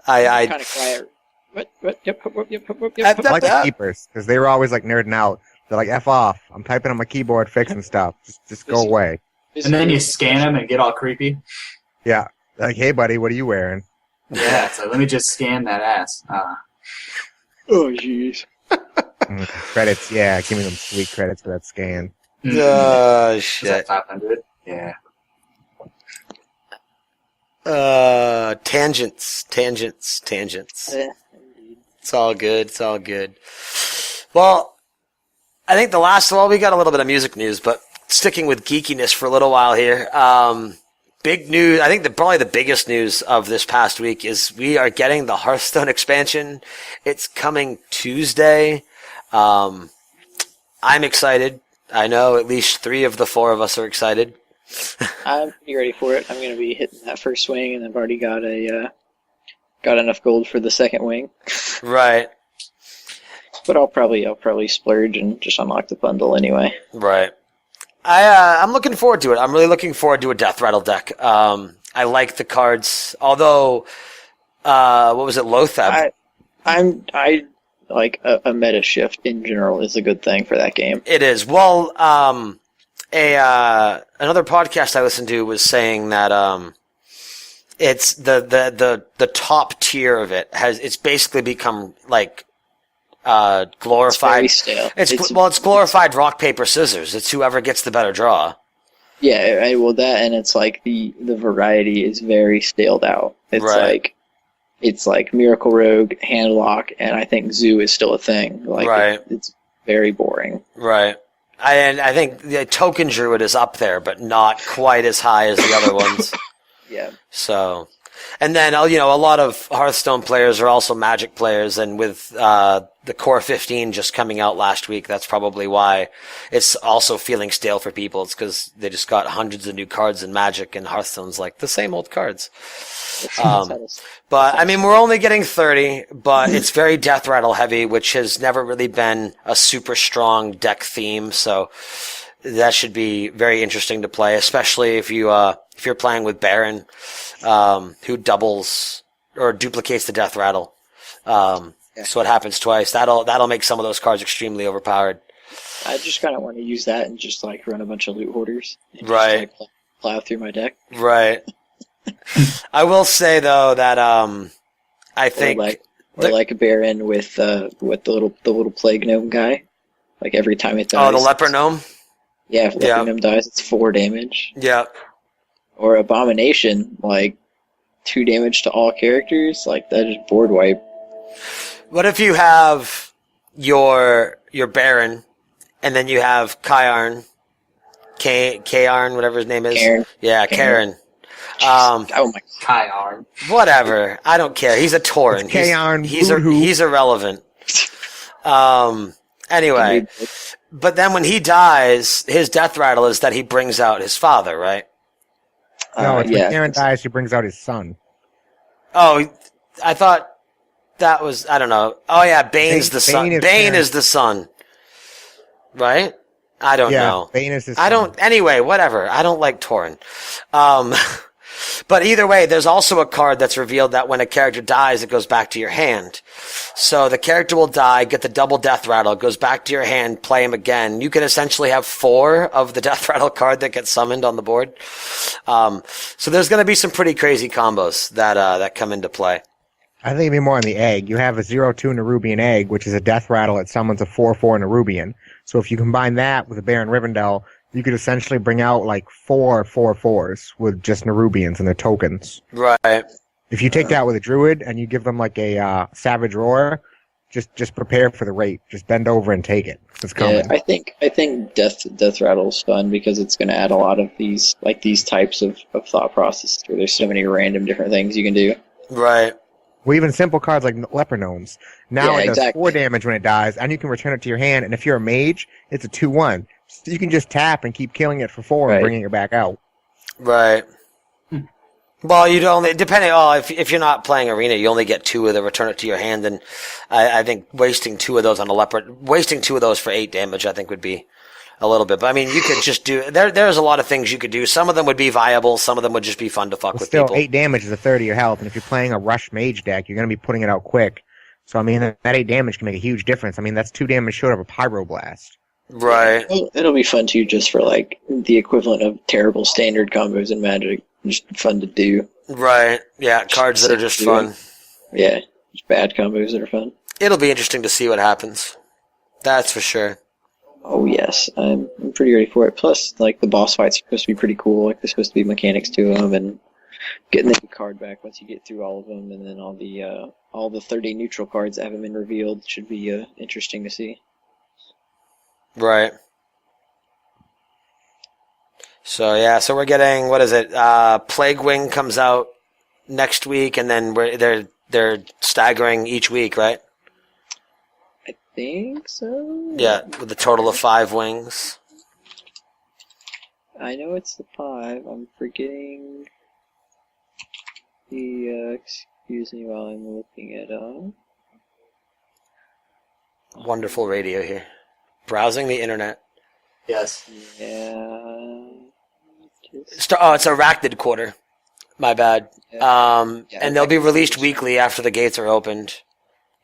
I Kind of quiet. What? Yep. Yep. I like the keepers because they were always like nerding out. They're like, "F off! I'm typing on my keyboard, fixing stuff. Just go away." And then you scan them and get all creepy. Yeah, like, "Hey, buddy, what are you wearing?" Yeah, so let me just scan that ass. Oh, jeez. Credits, yeah, give me them sweet credits for that scan. Is Oh that shit. 500? Yeah. Tangents. Yeah. It's all good. It's all good. Well, I think we got a little bit of music news, but sticking with geekiness for a little while here. Big news. I think probably the biggest news of this past week is we are getting the Hearthstone expansion. It's coming Tuesday. I'm excited. I know at least 3 of the 4 of us are excited. I'm pretty ready for it. I'm going to be hitting that first swing, and I've already got got enough gold for the second wing. Right. But I'll probably splurge and just unlock the bundle anyway. Right. I'm looking forward to it. I'm really looking forward to a Death Rattle deck. I like the cards, although, what was it, Lothab? I like a meta shift in general is a good thing for that game. It is. Well, another podcast I listened to was saying that it's the top tier of it's basically become like glorified. It's very stale. It's glorified rock paper scissors. It's whoever gets the better draw. Yeah, well that, and it's like the variety is very staled out. It's like Miracle Rogue, Handlock, and I think Zoo is still a thing. Like Right. it's very boring. Right. And I think the Token Druid is up there, but not quite as high as the other ones. Yeah. So, And then, a lot of Hearthstone players are also Magic players, and with the Core 15 just coming out last week, that's probably why it's also feeling stale for people. It's because they just got hundreds of new cards in Magic, and Hearthstone's like the same old cards. But, I mean, we're only getting 30, but it's very Death Rattle heavy, which has never really been a super strong deck theme, so that should be very interesting to play, especially if you're playing with Baron, who doubles or duplicates the Death Rattle. So it happens twice. That'll make some of those cards extremely overpowered. I just kind of want to use that and just like run a bunch of loot hoarders. And Right. Just, like, plow through my deck. Right. I will say though that I think Or like a Baron with the little plague gnome guy. Like every time it dies. the leper gnome. Yeah, if Yeah. Leper Gnome dies, it's 4 damage. Yeah. Or Abomination, like 2 damage to all characters. Like that is board wipe. What if you have your Baron, and then you have Kayarn, Karn, whatever his name is. Karen. Yeah, Karen. Oh my Kai arm. Whatever. I don't care. He's a Tauren. It's Karn, He's boo-hoo. he's irrelevant. Anyway, god. but then when he dies, his death rattle is that he brings out his father, right? No, it's yeah. when Aaron dies, he brings out his son. Oh, I thought that was, I don't know. Oh yeah, Bane's the son. Bane is Bane Karen. is the son. Right? I don't Yeah, know. Bane is his I son. don't, anyway, whatever. I don't like Tauren. But either way, there's also a card that's revealed that when a character dies, it goes back to your hand. So the character will die, get the double death rattle, it goes back to your hand, play him again. You can essentially have 4 of the death rattle card that gets summoned on the board. So there's going to be some pretty crazy combos that come into play. I think it'd be more on the egg. You have a 0/2 Nerubian egg, which is a death rattle that summons a 4/4 Nerubian. So if you combine that with a Baron Rivendell, you could essentially bring out like 4 4/4s with just Nerubians and their tokens. Right. If you take that with a Druid and you give them like a Savage Roar, just prepare for the rate. Just bend over and take it. It's coming. Yeah, I think Death Rattle's fun because it's going to add a lot of these types of thought processes where there's so many random different things you can do. Right. Well, even simple cards like Leper Gnomes. Now Yeah, it does exactly. 4 damage when it dies, and you can return it to your hand. And if you're a mage, it's a 2/1. So you can just tap and keep killing it for 4 Right. and bringing it back out. Right. Well, you'd only, depending on, if you're not playing Arena, you only get 2 of the return it to your hand, and I think wasting 2 of those on a leopard, wasting 2 of those for 8 damage, I think would be a little bit. But I mean, you could just do, there's a lot of things you could do. Some of them would be viable, some of them would just be fun to fuck But with still, people. 8 damage is a third of your health, and if you're playing a Rush Mage deck, you're going to be putting it out quick. So, I mean, that 8 damage can make a huge difference. I mean, that's 2 damage short of a Pyroblast. Right. Well, it'll be fun too, just for like the equivalent of terrible standard combos in Magic. Just fun to do. Right. Yeah, cards that are just fun. Yeah, just bad combos that are fun. It'll be interesting to see what happens. That's for sure. Oh yes, I'm pretty ready for it. Plus, like the boss fights are supposed to be pretty cool. Like there's supposed to be mechanics to them, and getting the card back once you get through all of them, and then all the 30 neutral cards that haven't been revealed should be interesting to see. Right. So yeah, so we're getting, what is it? Plague Wing comes out next week, and then they're staggering each week, right? I think so. Yeah, with a total of 5 wings. I know it's the 5. I'm forgetting the. Excuse me while I'm looking it up. Wonderful radio here. Browsing the internet. Yes. Yeah. It's Arachnid Quarter. My bad. Yeah, And they'll be released weekly after the gates are opened.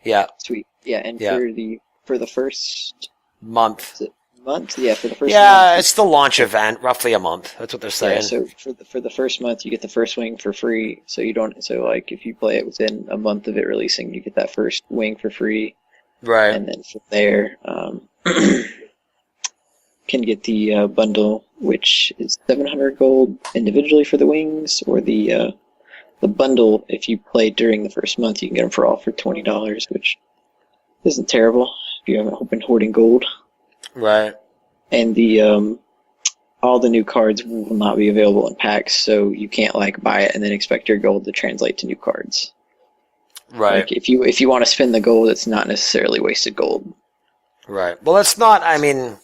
Yeah, Sweet. Yeah, and Yeah. for the first month. month, yeah, for the first Yeah, month. it's the launch event, roughly a month. That's what they're saying. Yeah, so for the first month, you get the first wing for free. So you don't. So like, if you play it within a month of it releasing, you get that first wing for free, Right. and then from there, can get the bundle, which is 700 gold individually for the wings, or the bundle. If you play during the first month, you can get them for all for $20, which isn't terrible if you haven't been hoarding gold. Right. And the all the new cards will not be available in packs, so you can't like buy it and then expect your gold to translate to new cards. Right. Like if you want to spend the gold, it's not necessarily wasted gold. Right. Well, it's not. I mean,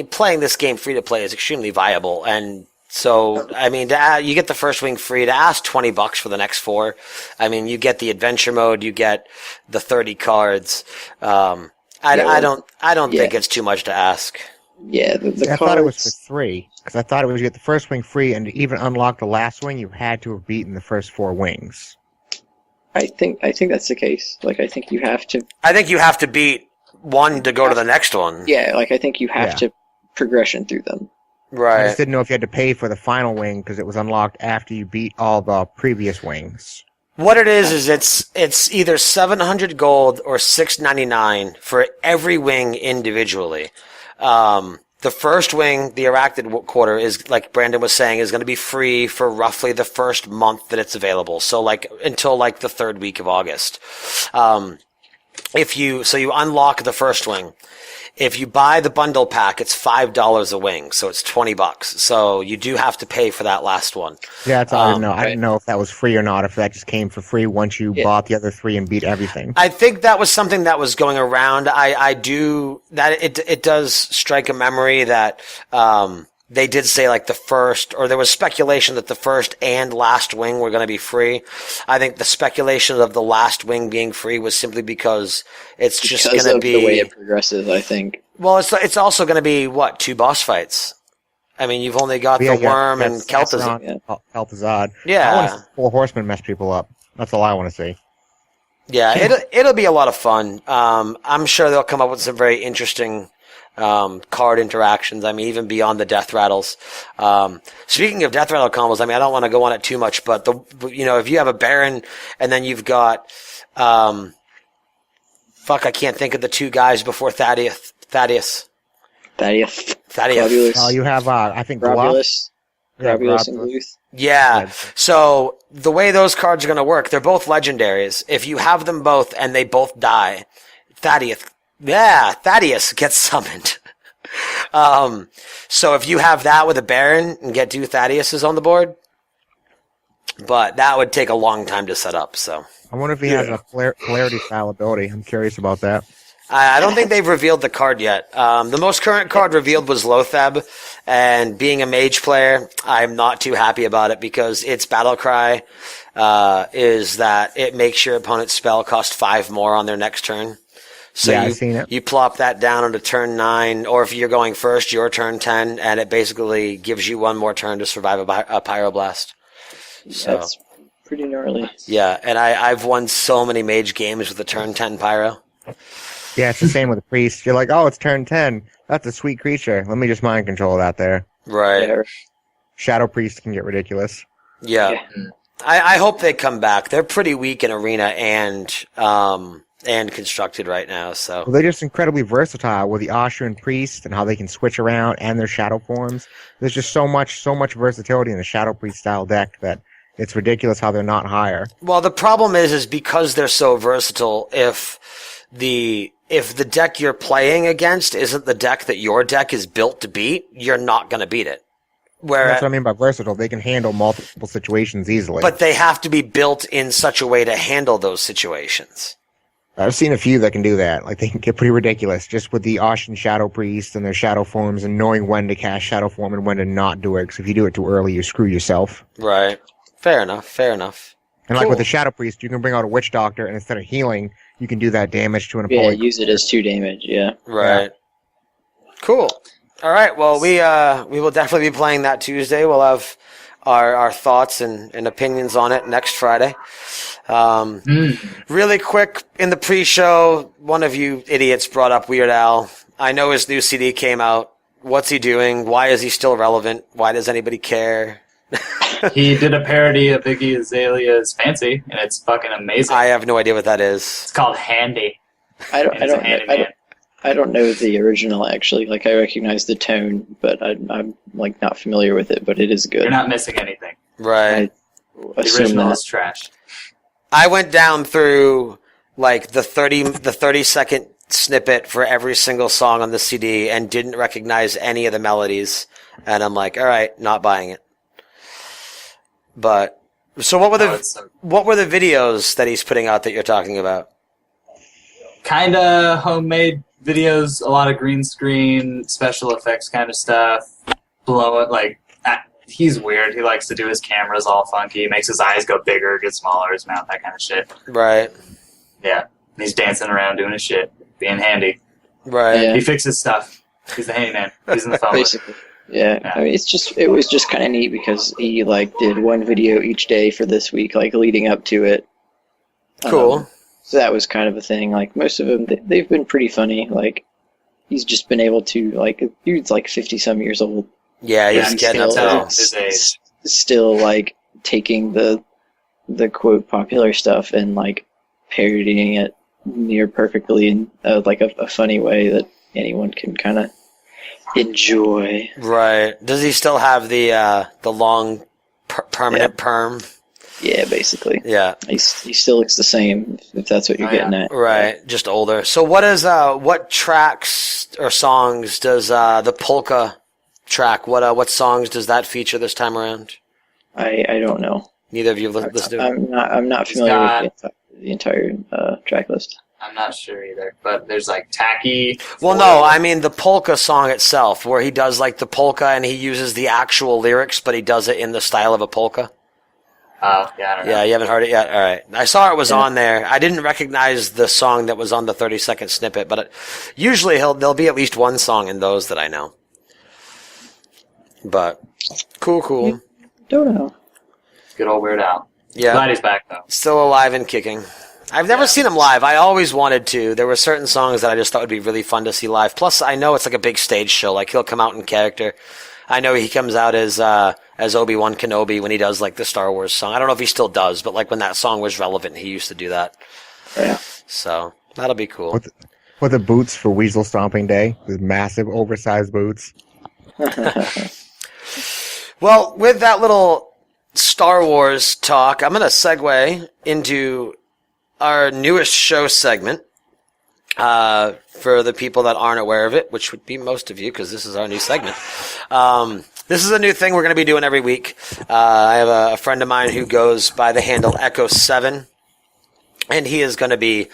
playing this game free to play is extremely viable, and so I mean, you get the first wing free. To ask $20 for the next 4, I mean, you get the adventure mode, you get the 30 cards. I don't think it's too much to ask. Yeah, the I cards. thought it was for 3 because I thought it was you get the first wing free, and to even unlock the last wing, you had to have beaten the first 4 wings. I think that's the case. Like I think you have to. I think you have to beat one to go to the next one. Yeah, like I think you have to progression through them. I Right. just didn't know if you had to pay for the final wing because it was unlocked after you beat all the previous wings. What it is it's either 700 gold or $6.99 for every wing individually. The first wing, the Arachnid Quarter, is, like Brandon was saying, is going to be free for roughly the first month that it's available. So, like, until, like, the 3rd week of August. You unlock the first wing. If you buy the bundle pack, it's $5 a wing, so it's $20. So you do have to pay for that last one. Yeah, that's all I didn't know. I didn't know if that was free or not, if that just came for free once you bought the other 3 and beat everything. I think that was something that was going around. It does strike a memory that they did say like the first, or there was speculation that the first and last wing were going to be free. I think the speculation of the last wing being free was simply because it's just going to be the way it progresses. I think. Well, it's also going to be 2 boss fights. I mean, you've only got the Worm and Kel'Thuzad. Kel'Thuzad. Yeah. I want to see 4 horsemen mess people up. That's all I want to see. Yeah, it'll be a lot of fun. I'm sure they'll come up with some very interesting card interactions. I mean, even beyond the death rattles. Speaking of death rattle combos, I mean, I don't want to go on it too much, but if you have a Baron and then you've got I can't think of the 2 guys before Thaddeus. Globulus. You have, I think, Globulus. Yeah, Globulus and Gluth. Yeah. So the way those cards are going to work, they're both legendaries. If you have them both and they both die, Thaddeus gets summoned. So if you have that with a Baron and get 2 Thaddeus's on the board, but that would take a long time to set up. So I wonder if he has a polarity style ability. I'm curious about that. I don't think they've revealed the card yet. The most current card revealed was Lotheb, and being a mage player, I'm not too happy about it because its battle cry is that it makes your opponent's spell cost 5 more on their next turn. So I've seen it. You plop that down onto turn 9, or if you're going first, your turn 10, and it basically gives you 1 more turn to survive a Pyroblast. So, That's pretty gnarly. yeah, and I've won so many mage games with the turn 10 Pyro. Yeah, it's the same with the priest. You're like, oh, it's turn 10. That's a sweet creature. Let me just mind control that there. Right. Yeah. Shadow priest can get ridiculous. Yeah. I hope they come back. They're pretty weak in arena and constructed right now. So Well, they're just incredibly versatile with the Asheran priest and how they can switch around and their shadow forms. There's just so much versatility in the shadow priest style deck that it's ridiculous how they're not higher. well, the problem is because they're so versatile. If the deck you're playing against isn't the deck that your deck is built to beat, you're not going to beat it. That's what I mean by versatile. They can handle multiple situations easily. But they have to be built in such a way to handle those situations. I've seen a few that can do that. Like, they can get pretty ridiculous just with the Ashen Shadow Priest and their shadow forms and knowing when to cast Shadow Form and when to not do it. Because if you do it too early, you screw yourself. Right. Fair enough. And like with the Shadow Priest, you can bring out a Witch Doctor, and instead of healing, you can do that damage to an Yeah, opponent. use it as 2 damage. Yeah. Right. Cool. All right. Well, we will definitely be playing that Tuesday. We'll have our thoughts and opinions on it next Friday. Really quick, in the pre-show, one of you idiots brought up Weird Al. I know his new CD came out. What's he doing? Why is he still relevant? Why does anybody care? He did a parody of Iggy Azalea's Fancy, and it's fucking amazing. I have no idea what that is. It's called Handy. I and it's a handyman. don't know the original actually. Like I recognize the tone, but I'm like not familiar with it. But it is good. You're not missing anything. Right. The original is trash. I went down through like the 30-second snippet for every single song on the CD and didn't recognize any of the melodies. And I'm like, all right, not buying it. But so what were the videos that he's putting out that you're talking about? Kind of homemade videos, a lot of green screen, special effects kind of stuff. He's weird. He likes to do his cameras all funky. He makes his eyes go bigger, get smaller, his mouth, that kind of shit. Right. Yeah. He's dancing around doing his shit, being handy. Right. Yeah. He fixes stuff. He's the handyman. He's in the phone. Basically. Yeah. I mean, it was just kind of neat because he did one video each day for this week, leading up to it. Cool. So that was kind of a thing. Most of them, they've been pretty funny. He's just been able to, dude's 50-some years old. Yeah, he's getting up there. His age. Still, taking the quote popular stuff and, parodying it near perfectly in, a funny way that anyone can kind of enjoy. Right. Does he still have the long permanent perm? Yeah, basically. Yeah. He still looks the same, if that's what you're getting at. Right, just older. So what tracks or songs does the polka track, what songs does that feature this time around? I don't know. Neither of you have listened to it? I'm not familiar with the entire track list. I'm not sure either, but there's Tacky. Well, no, I mean the polka song itself, where he does the polka and he uses the actual lyrics, but he does it in the style of a polka. Oh, yeah, I don't know. Yeah, you haven't heard it yet? All right. I saw it was on there. I didn't recognize the song that was on the 30-second snippet, but usually there'll be at least one song in those that I know. But cool. Don't know. Good old Weird Al. Yeah. Glad he's back, though. Still alive and kicking. I've never seen him live. I always wanted to. There were certain songs that I just thought would be really fun to see live. Plus, I know it's a big stage show. He'll come out in character. I know he comes out as Obi-Wan Kenobi when he does the Star Wars song. I don't know if he still does, but when that song was relevant, he used to do that. Yeah. So that'll be cool. With the boots for Weasel Stomping Day, with massive oversized boots. Well, with that little Star Wars talk, I'm going to segue into our newest show segment. For the people that aren't aware of it, which would be most of you, because this is our new segment. This is a new thing we're going to be doing every week. I have a friend of mine who goes by the handle Echo7, and he is going to be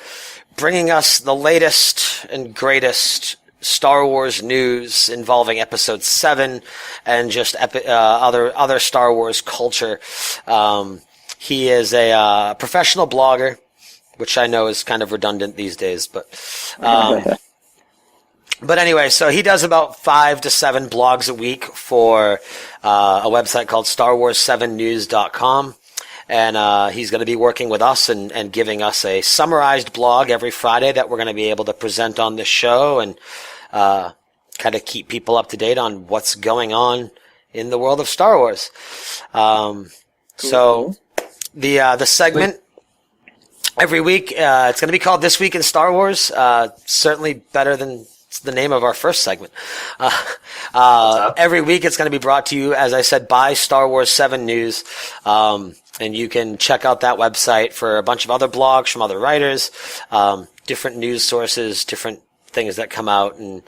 bringing us the latest and greatest Star Wars news involving Episode 7 and just other Star Wars culture. He is a professional blogger, which I know is kind of redundant these days, but anyway, so he does about 5 to 7 blogs a week for a website called StarWars7News.com, and he's going to be working with us and giving us a summarized blog every Friday that we're going to be able to present on the show and kind of keep people up to date on what's going on in the world of Star Wars. So the segment every week, it's going to be called This Week in Star Wars. Certainly better than the name of our first segment. Every week it's going to be brought to you, as I said, by Star Wars 7 News. And you can check out that website for a bunch of other blogs from other writers, different news sources, different things that come out, and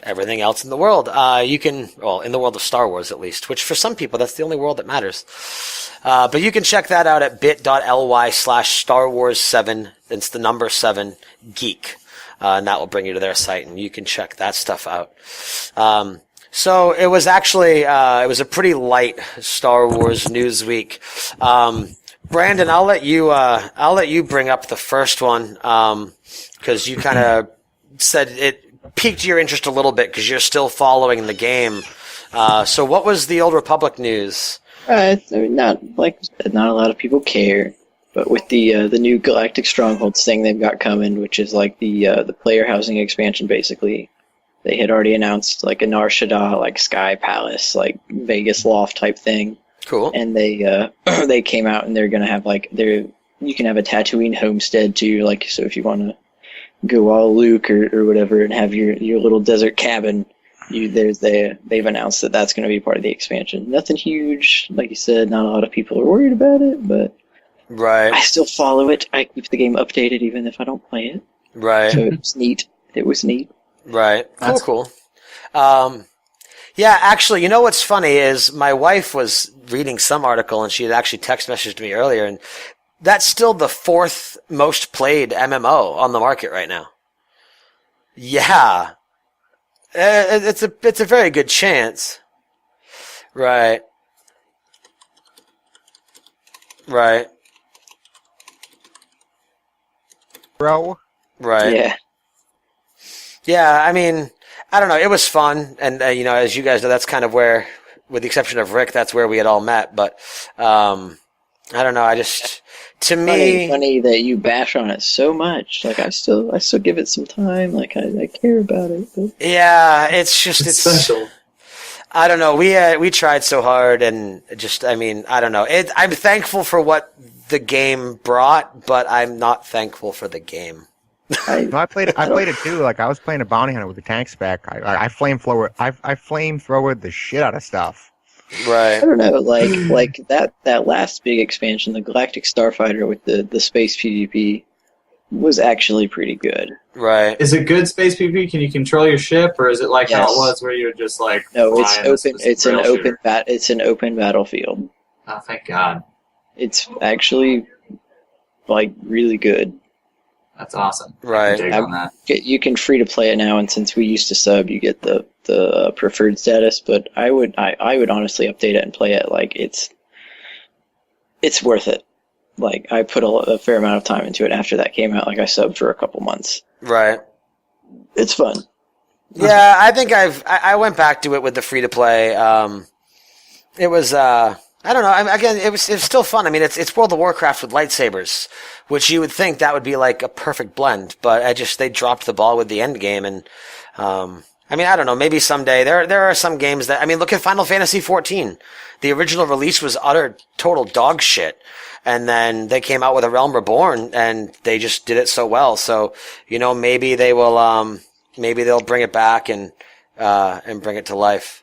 everything else in the world. In the world of Star Wars at least, which for some people that's the only world that matters. But you can check that out at bit.ly/StarWars7. It's the number 7 Geek. And that will bring you to their site, and you can check that stuff out. So it was actually, it was a pretty light Star Wars news week. Brandon, I'll let you bring up the first one, because you kind of said it piqued your interest a little bit because you're still following the game. So what was the Old Republic news? Not a lot of people care, but with the new Galactic Strongholds thing they've got coming, which is the player housing expansion, basically. They had already announced a Nar Shaddaa, Sky Palace, Vegas Loft type thing. Cool. And they came out and they're gonna have you can have a Tatooine homestead too, so if you want to go all Luke or whatever and have your little desert cabin, they've announced that that's going to be part of the expansion. Nothing huge, like you said. Not a lot of people are worried about it, but right. I still follow it. I keep the game updated even if I don't play it. Right. So it was neat. It was neat. Right. That's Cool. Yeah, actually, you know what's funny is my wife was reading some article and she had actually text messaged me earlier, and that's still the 4th most played MMO on the market right now. Yeah. It's a very good chance. Right. Right. Bro. Right. Yeah. Yeah, I mean, I don't know. It was fun, and as you guys know, that's kind of where, with the exception of Rick, that's where we had all met. But I don't know. To me, Funny that you bash on it so much. Like I still give it some time. Like I care about it. But... yeah, it's special. I don't know. We tried so hard, and I don't know. I'm thankful for what the game brought, but I'm not thankful for the game. No, I played it too. Like I was playing a bounty hunter with the tank spec. I flamethrowered the shit out of stuff. Right. I don't know, like that last big expansion, the Galactic Starfighter with the space PvP, was actually pretty good. Right. Is it good space PvP? Can you control your ship, or is it like how Yes. it was where you're just like No, it's flying open. this It's an rail open shooter? It's an open battlefield. Oh, thank God. It's actually like really good. That's awesome. Right. I can dig on that. You can free to play it now, and since we used to sub, you get the preferred status. But I would honestly update it and play it. Like it's worth it. Like I put a fair amount of time into it after that came out. Like I subbed for a couple months. Right. It's fun. Yeah, I think I went back to it with the free to play. It was I don't know. Again, it was still fun. I mean, it's World of Warcraft with lightsabers, which you would think that would be like a perfect blend, but they dropped the ball with the end game, and I mean, I don't know. Maybe someday there are some games that, I mean, look at Final Fantasy XIV. The original release was utter total dog shit, and then they came out with A Realm Reborn, and they just did it so well. So maybe they will maybe they'll bring it back and bring it to life.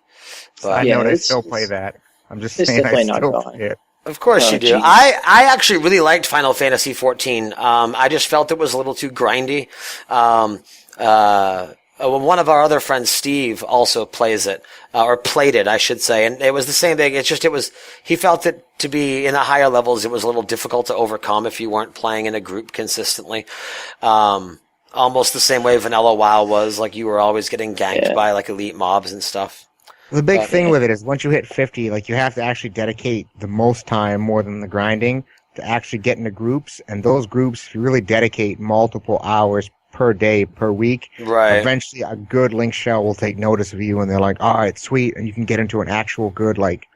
But I Yeah, know I it's- still play that. I'm just it's saying I definitely not still gone. play it. of course Oh, you do. geez. I actually really liked Final Fantasy XIV. I just felt it was a little too grindy. One of our other friends, Steve, also plays it, or played it, I should say, and it was the same thing. He felt it to be in the higher levels. It was a little difficult to overcome if you weren't playing in a group consistently. Almost the same way Vanilla WoW was. Like you were always getting ganked Yeah. by like elite mobs and stuff. The big But- thing with it is once you hit 50, like you have to actually dedicate the most time more than the grinding to actually get into groups. And those groups, if you really dedicate multiple hours per day, per week, Right. eventually a good link shell will take notice of you and they're like, all right, sweet. And you can get into an actual good, like,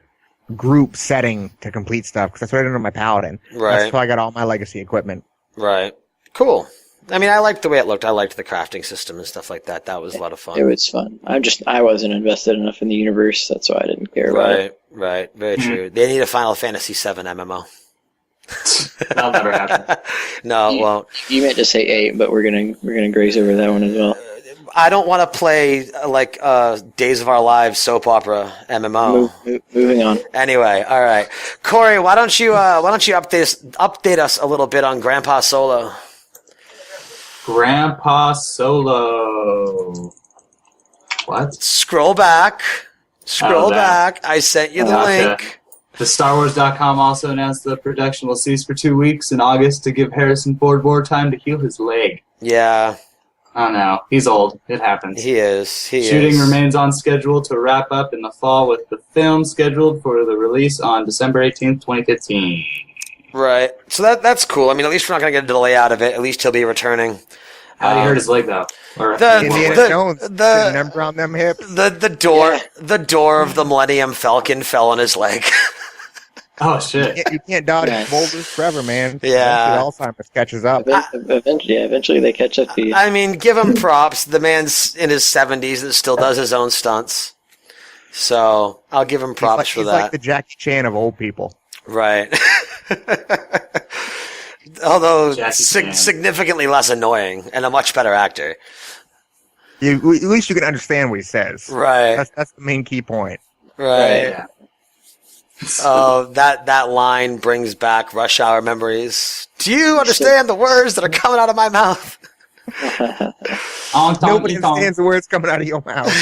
group setting to complete stuff. Because that's what I did with my paladin. Right. That's how I got all my legacy equipment. Right. Cool. I mean, I liked the way it looked. I liked the crafting system and stuff like that. That was a lot of fun. It was fun. I wasn't invested enough in the universe. That's why I didn't care about it. Right. Very true. They need a Final Fantasy VII MMO. That'll never happen. No, it won't. You meant to say 8, but we're gonna graze over that one as well. I don't want to play like Days of Our Lives soap opera MMO. Moving on. Anyway, all right, Kory, why don't you update us a little bit on Grandpa Solo? Grandpa Solo. What? Scroll back. Oh, that. I sent you the Gotcha. link. The StarWars.com also announced the production will cease for 2 weeks in August to give Harrison Ford more time to heal his leg. Yeah, Oh no, he's old. It happens. he is. Shooting remains on schedule to wrap up in the fall, with the film scheduled for the release on December 18th, 2015. Right. So that's cool. I mean, at least we're not going to get a delay out of it. At least he'll be returning. How did he hurt his leg though? Or Indiana Jones, the number on them hips. The door of the Millennium Falcon fell on his leg. oh shit! You can't dodge Nice. boulders forever, man. Yeah. Eventually Alzheimer's catches up. Eventually they catch up to you. I mean, give him props. The man's in his 70s and still does his own stunts. So I'll give him props for he's that. like the Jackie Chan of old people. Right. Although Jackie Chan. significantly less annoying and a much better actor. At least you can understand what he says. Right. That's the main key point. Right. Yeah. Oh, that line brings back Rush Hour memories. Do you understand the words that are coming out of my mouth? Nobody understands the words coming out of your mouth.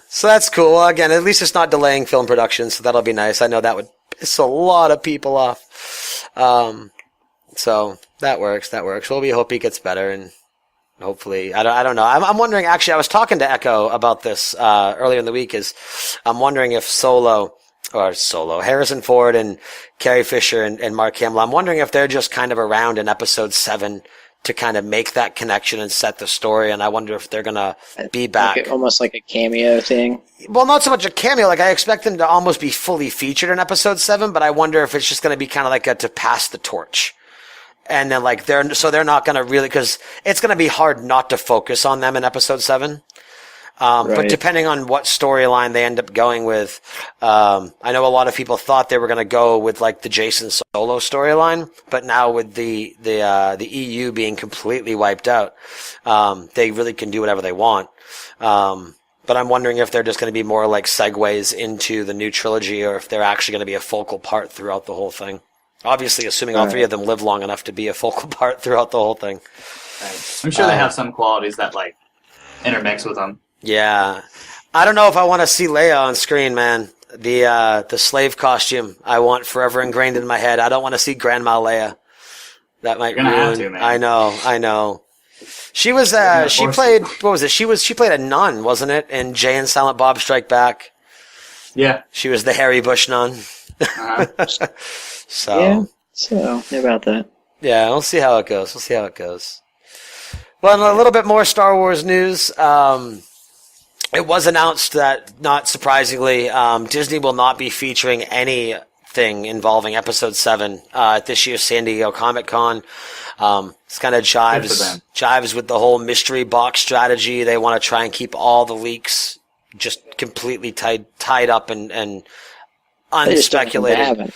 So that's cool. Again, at least it's not delaying film production, so that'll be nice. I know that would piss a lot of people off. So that works. Well, we hope he gets better, and hopefully, I don't know. I'm wondering. Actually, I was talking to Echo about this earlier in the week. I'm wondering if Harrison Ford and Carrie Fisher and Mark Hamill. I'm wondering if they're just kind of around in Episode 7 to kind of make that connection and set the story. And I wonder if they're gonna be back, almost like a cameo thing. Well, not so much a cameo. Like I expect them to almost be fully featured in Episode 7, but I wonder if it's just gonna be kind of like to pass the torch. And then like they're not gonna really, because it's gonna be hard not to focus on them in Episode 7. Right. But depending on what storyline they end up going with, I know a lot of people thought they were going to go with like the Jason Solo storyline, but now with the EU being completely wiped out, they really can do whatever they want. But I'm wondering if they're just going to be more like segues into the new trilogy, or if they're actually going to be a focal part throughout the whole thing. Obviously, assuming all three of them live long enough to be a focal part throughout the whole thing. I'm sure they have some qualities that like intermix with them. Yeah. I don't know if I want to see Leia on screen, man. The slave costume I want forever ingrained in my head. I don't want to see Grandma Leia. That might You're gonna ruin. have to, man. I know. She was she played what was it? She played a nun, wasn't it? In Jay and Silent Bob Strike Back. Yeah. She was the Harry Bush nun. Uh-huh. So how about that? Yeah, we'll see how it goes. Well, and a little bit more Star Wars news. It was announced that, not surprisingly, Disney will not be featuring anything involving Episode 7 at this year's San Diego Comic-Con. It's kind of jives with the whole mystery box strategy. They want to try and keep all the leaks just completely tied up and unspeculated.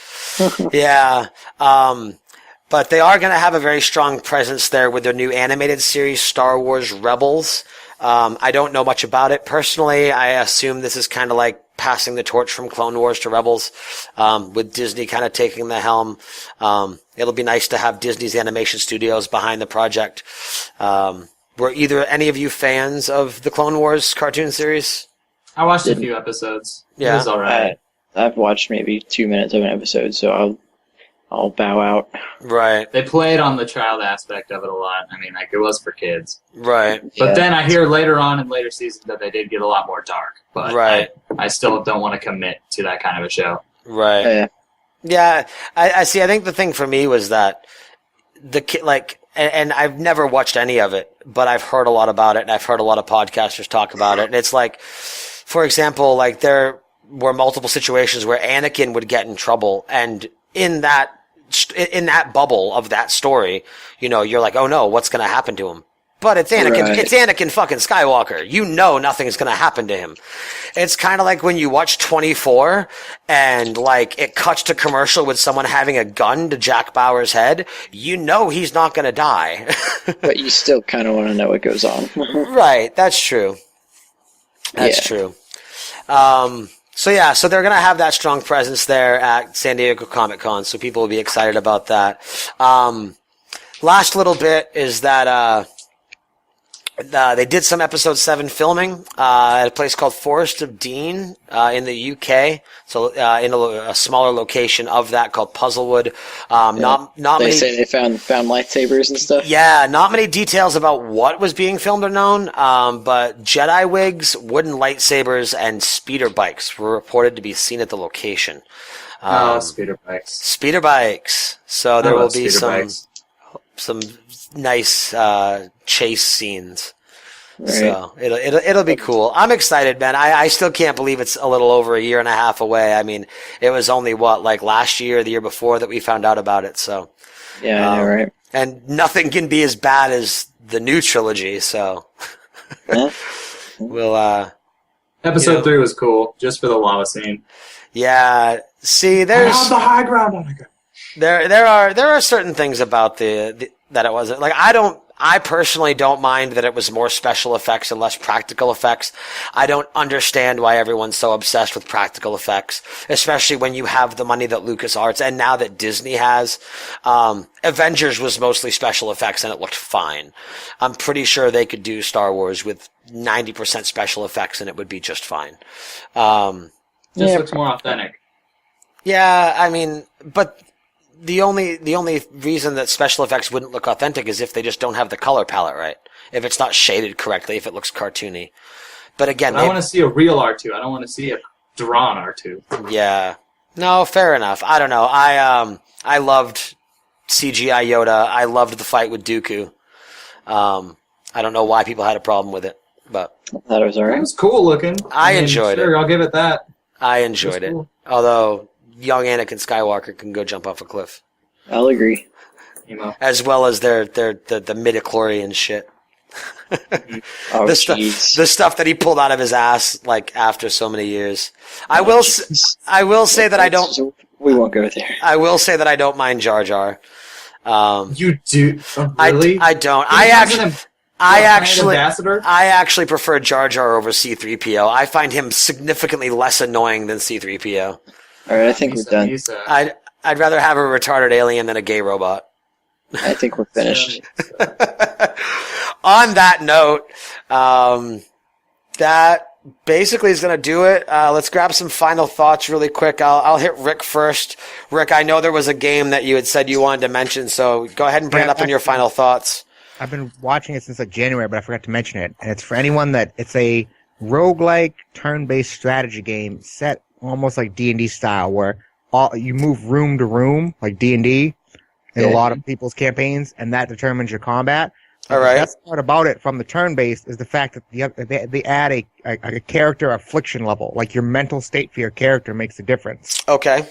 Yeah. But they are going to have a very strong presence there with their new animated series, Star Wars Rebels. I don't know much about it personally. I assume this is kind of like passing the torch from Clone Wars to Rebels, with Disney kind of taking the helm. It'll be nice to have Disney's animation studios behind the project. Were either any of you fans of the Clone Wars cartoon series? I watched a few episodes. Yeah. It was alright. I've watched maybe 2 minutes of an episode, so I'll bow out. Right. They played on the child aspect of it a lot. I mean, like, it was for kids. Right. But then I hear later on in later seasons that they did get a lot more dark. But right. I still don't want to commit to that kind of a show. Right. Yeah. I see. I think the thing for me was that and I've never watched any of it, but I've heard a lot about it, and I've heard a lot of podcasters talk about it. And it's like, for example, like there were multiple situations where Anakin would get in trouble, and in that bubble of that story, you're like, oh no, what's going to happen to him? But it's Anakin. Right. It's Anakin fucking Skywalker. Nothing's going to happen to him. It's kind of like when you watch 24 and like it cuts to commercial with someone having a gun to Jack Bauer's head. He's not going to die. But you still kind of want to know what goes on. Right. That's true. That's true. So they're going to have that strong presence there at San Diego Comic-Con, so people will be excited about that. Last little bit is that they did some Episode 7 filming at a place called Forest of Dean in the UK. So in a smaller location of that called Puzzlewood. They say they found lightsabers and stuff. Yeah, not many details about what was being filmed are known, but Jedi wigs, wooden lightsabers, and speeder bikes were reported to be seen at the location. Speeder bikes. Speeder bikes. So there will be some nice chase scenes. Right. So it'll be cool. I'm excited, man. I still can't believe it's a little over a year and a half away. I mean, it was only last year or the year before that we found out about it. So yeah, I know, right? And nothing can be as bad as the new trilogy. So we'll. Episode 3 was cool, just for the lava scene. Yeah. See, there's the high ground on it. There are certain things about that it wasn't like. I personally don't mind that it was more special effects and less practical effects. I don't understand why everyone's so obsessed with practical effects, especially when you have the money that LucasArts and now that Disney has. Avengers was mostly special effects and it looked fine. I'm pretty sure they could do Star Wars with 90% special effects and it would be just fine. Just looks more authentic. Yeah, I mean, but the only reason that special effects wouldn't look authentic is if they just don't have the color palette right. If it's not shaded correctly, if it looks cartoony. But again, I want to see a real R2. I don't want to see a drawn R2. Yeah. No, fair enough. I don't know. I loved CGI Yoda. I loved the fight with Dooku. I don't know why people had a problem with it, but I thought it was It alright. was cool looking. I enjoyed sure, it. I'll give it that. I enjoyed it. cool. Although young Anakin Skywalker can go jump off a cliff, I'll agree. Emo. as well as the midichlorian shit. Oh, the jeez. stuff that he pulled out of his ass like after so many years. I will say that I don't. We won't go there. I will say that I don't mind Jar Jar. You do? Oh, really? I don't. Ambassador? I actually prefer Jar Jar over C-3PO. I find him significantly less annoying than C-3PO. Alright, I think we're done. I'd rather have a retarded alien than a gay robot. I think we're finished. On that note, that basically is going to do it. Let's grab some final thoughts really quick. I'll hit Rick first. Rick, I know there was a game that you had said you wanted to mention, so go ahead and bring it up in your final thoughts. I've been watching it since like January, but I forgot to mention it. And it's for anyone that it's a roguelike turn-based strategy game set almost like D&D style, where you move room to room like D&D in a lot of people's campaigns, and that determines your combat. All right. The best part about it from the turn-based is the fact that they add a character affliction level, like your mental state for your character makes a difference Okay.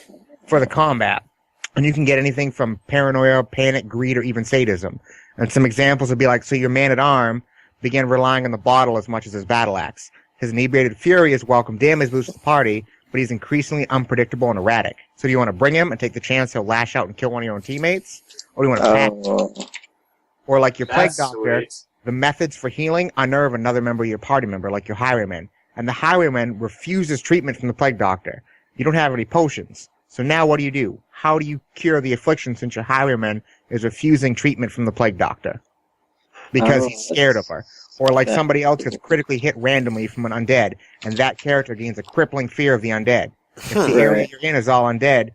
for the combat. And you can get anything from paranoia, panic, greed, or even sadism. And some examples would be like, so your man-at-arm began relying on the bottle as much as his battle axe. His inebriated fury is welcome damage boost to the party, but he's increasingly unpredictable and erratic. So do you want to bring him and take the chance he'll lash out and kill one of your own teammates? Or do you want to attack? Oh, Or like your Plague That's Doctor, sweet. the methods for healing unnerve another member of your party member, like your Highwayman. And the Highwayman refuses treatment from the Plague Doctor. You don't have any potions. So now what do? How do you cure the affliction since your Highwayman is refusing treatment from the Plague Doctor? Because he's scared of her. Or like somebody else gets critically hit randomly from an undead, and that character gains a crippling fear of the undead. If the area you're in is all undead,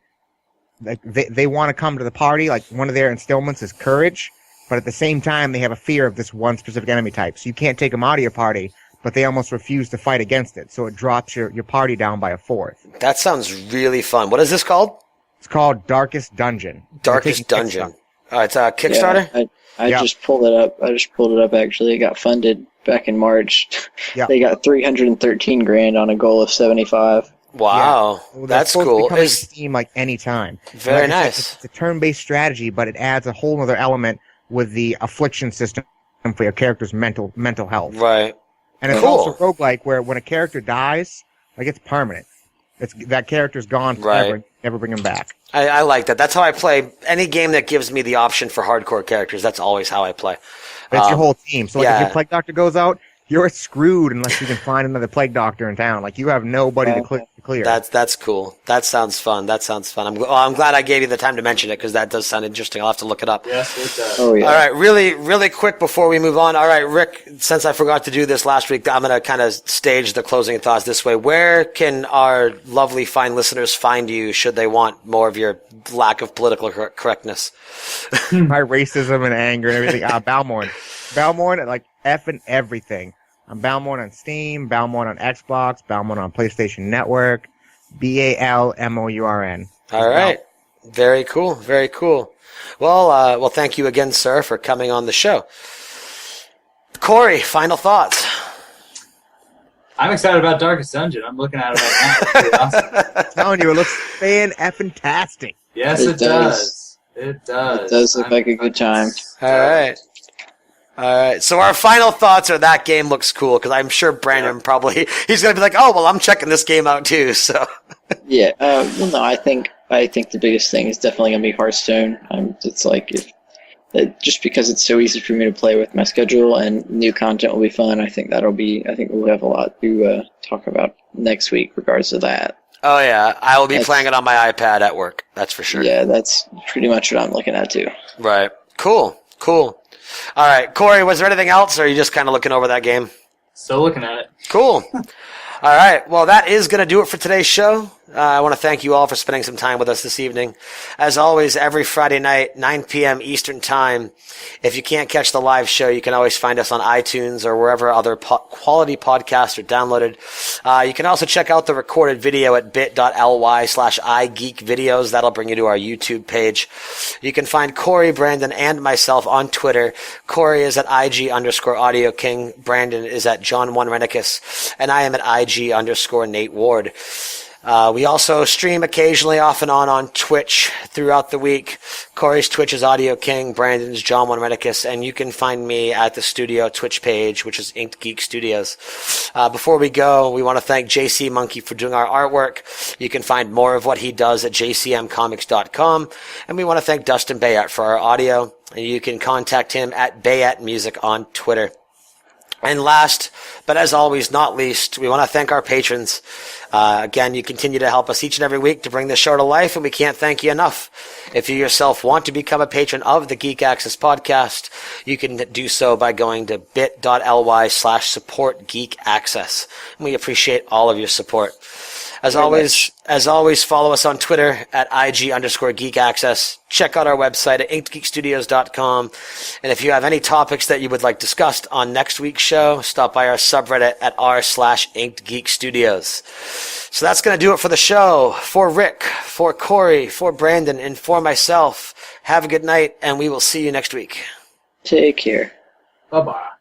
like they want to come to the party, like one of their instillments is courage, but at the same time they have a fear of this one specific enemy type. So you can't take them out of your party, but they almost refuse to fight against it. So it drops your party down by a fourth. That sounds really fun. What is this called? It's called Darkest Dungeon. Darkest Dungeon. It's a Kickstarter? yeah, I just pulled it up. Actually. It got funded back in March. Yep. They got 313 grand on a goal of 75. Wow. Well, That's supposed to cool. be coming to Is Steam like any time. very Like I said, nice. it's a turn-based strategy, but it adds a whole other element with the affliction system for your character's mental health. Right. And it's Cool. also roguelike, where when a character dies, like it's permanent. That character's gone forever. Right. Never bring him back. I like that. That's how I play. Any game that gives me the option for hardcore characters, that's always how I play. But it's your whole team. So like if yeah. your Plague Doctor goes out, you're screwed unless you can find another Plague Doctor in town. Like you have nobody to clear. That's cool. That sounds fun. I'm glad I gave you the time to mention it because that does sound interesting. I'll have to look it up. Yes, it does. Oh yeah. All right, really quick before we move on. All right, Rick, since I forgot to do this last week, I'm going to kind of stage the closing thoughts this way. Where can our lovely, fine listeners find you should they want more of your lack of political correctness? My racism and anger and everything. Balmorn. Balmorn, like effing everything. I'm Balmorn on Steam, Balmorn on Xbox, Balmorn on PlayStation Network, BALMOURN. All right. Very cool. Very cool. Well, thank you again, sir, for coming on the show. Kory, final thoughts. I'm excited about Darkest Dungeon. I'm looking at it right now. It's pretty awesome. I'm telling you, it looks fan-effing-tastic. Yes, It it does. It does. It does look like a good time. All right. So our final thoughts are that game looks cool because I'm sure Brandon he's going to be like, oh, well, I'm checking this game out too. So Yeah. Well, no, I think the biggest thing is definitely gonna be Hearthstone. It's like if just because it's so easy for me to play with my schedule and new content will be fun. I think we'll have a lot to talk about next week regards to that. Oh yeah, I will be playing it on my iPad at work. That's for sure. Yeah, that's pretty much what I'm looking at too. Right. Cool. All right, Kory, was there anything else, or are you just kind of looking over that game? Still looking at it. Cool. All right. Well, that is going to do it for today's show. I want to thank you all for spending some time with us this evening. As always, every Friday night, 9 p.m. Eastern Time. If you can't catch the live show, you can always find us on iTunes or wherever other quality podcasts are downloaded. You can also check out the recorded video at bit.ly/igeekvideos. That'll bring you to our YouTube page. You can find Kory, Brandon, and myself on Twitter. Kory is at IG_AudioKing. Brandon is at John1Renicus. And I am at IG_Nate Ward. We also stream occasionally off and on Twitch throughout the week. Kory's Twitch is Audio King, Brandon's John1Renicus, and you can find me at the studio Twitch page, which is Inked Geek Studios. Before we go, we want to thank JC Monkey for doing our artwork. You can find more of what he does at jcmcomics.com. And we want to thank Dustin Bayat for our audio. And you can contact him at Bayat Music on Twitter. And last, but as always, not least, we want to thank our patrons. Again, you continue to help us each and every week to bring this show to life, and we can't thank you enough. If you yourself want to become a patron of the Geek Access podcast, you can do so by going to bit.ly/supportgeekaccess. And we appreciate all of your support. As always, follow us on Twitter at IG_geekaccess. Check out our website at inkedgeekstudios.com. And if you have any topics that you would like discussed on next week's show, stop by our subreddit at r/inkedgeekstudios. So that's going to do it for the show. For Rick, for Kory, for Brandon, and for myself, have a good night, and we will see you next week. Take care. Bye-bye.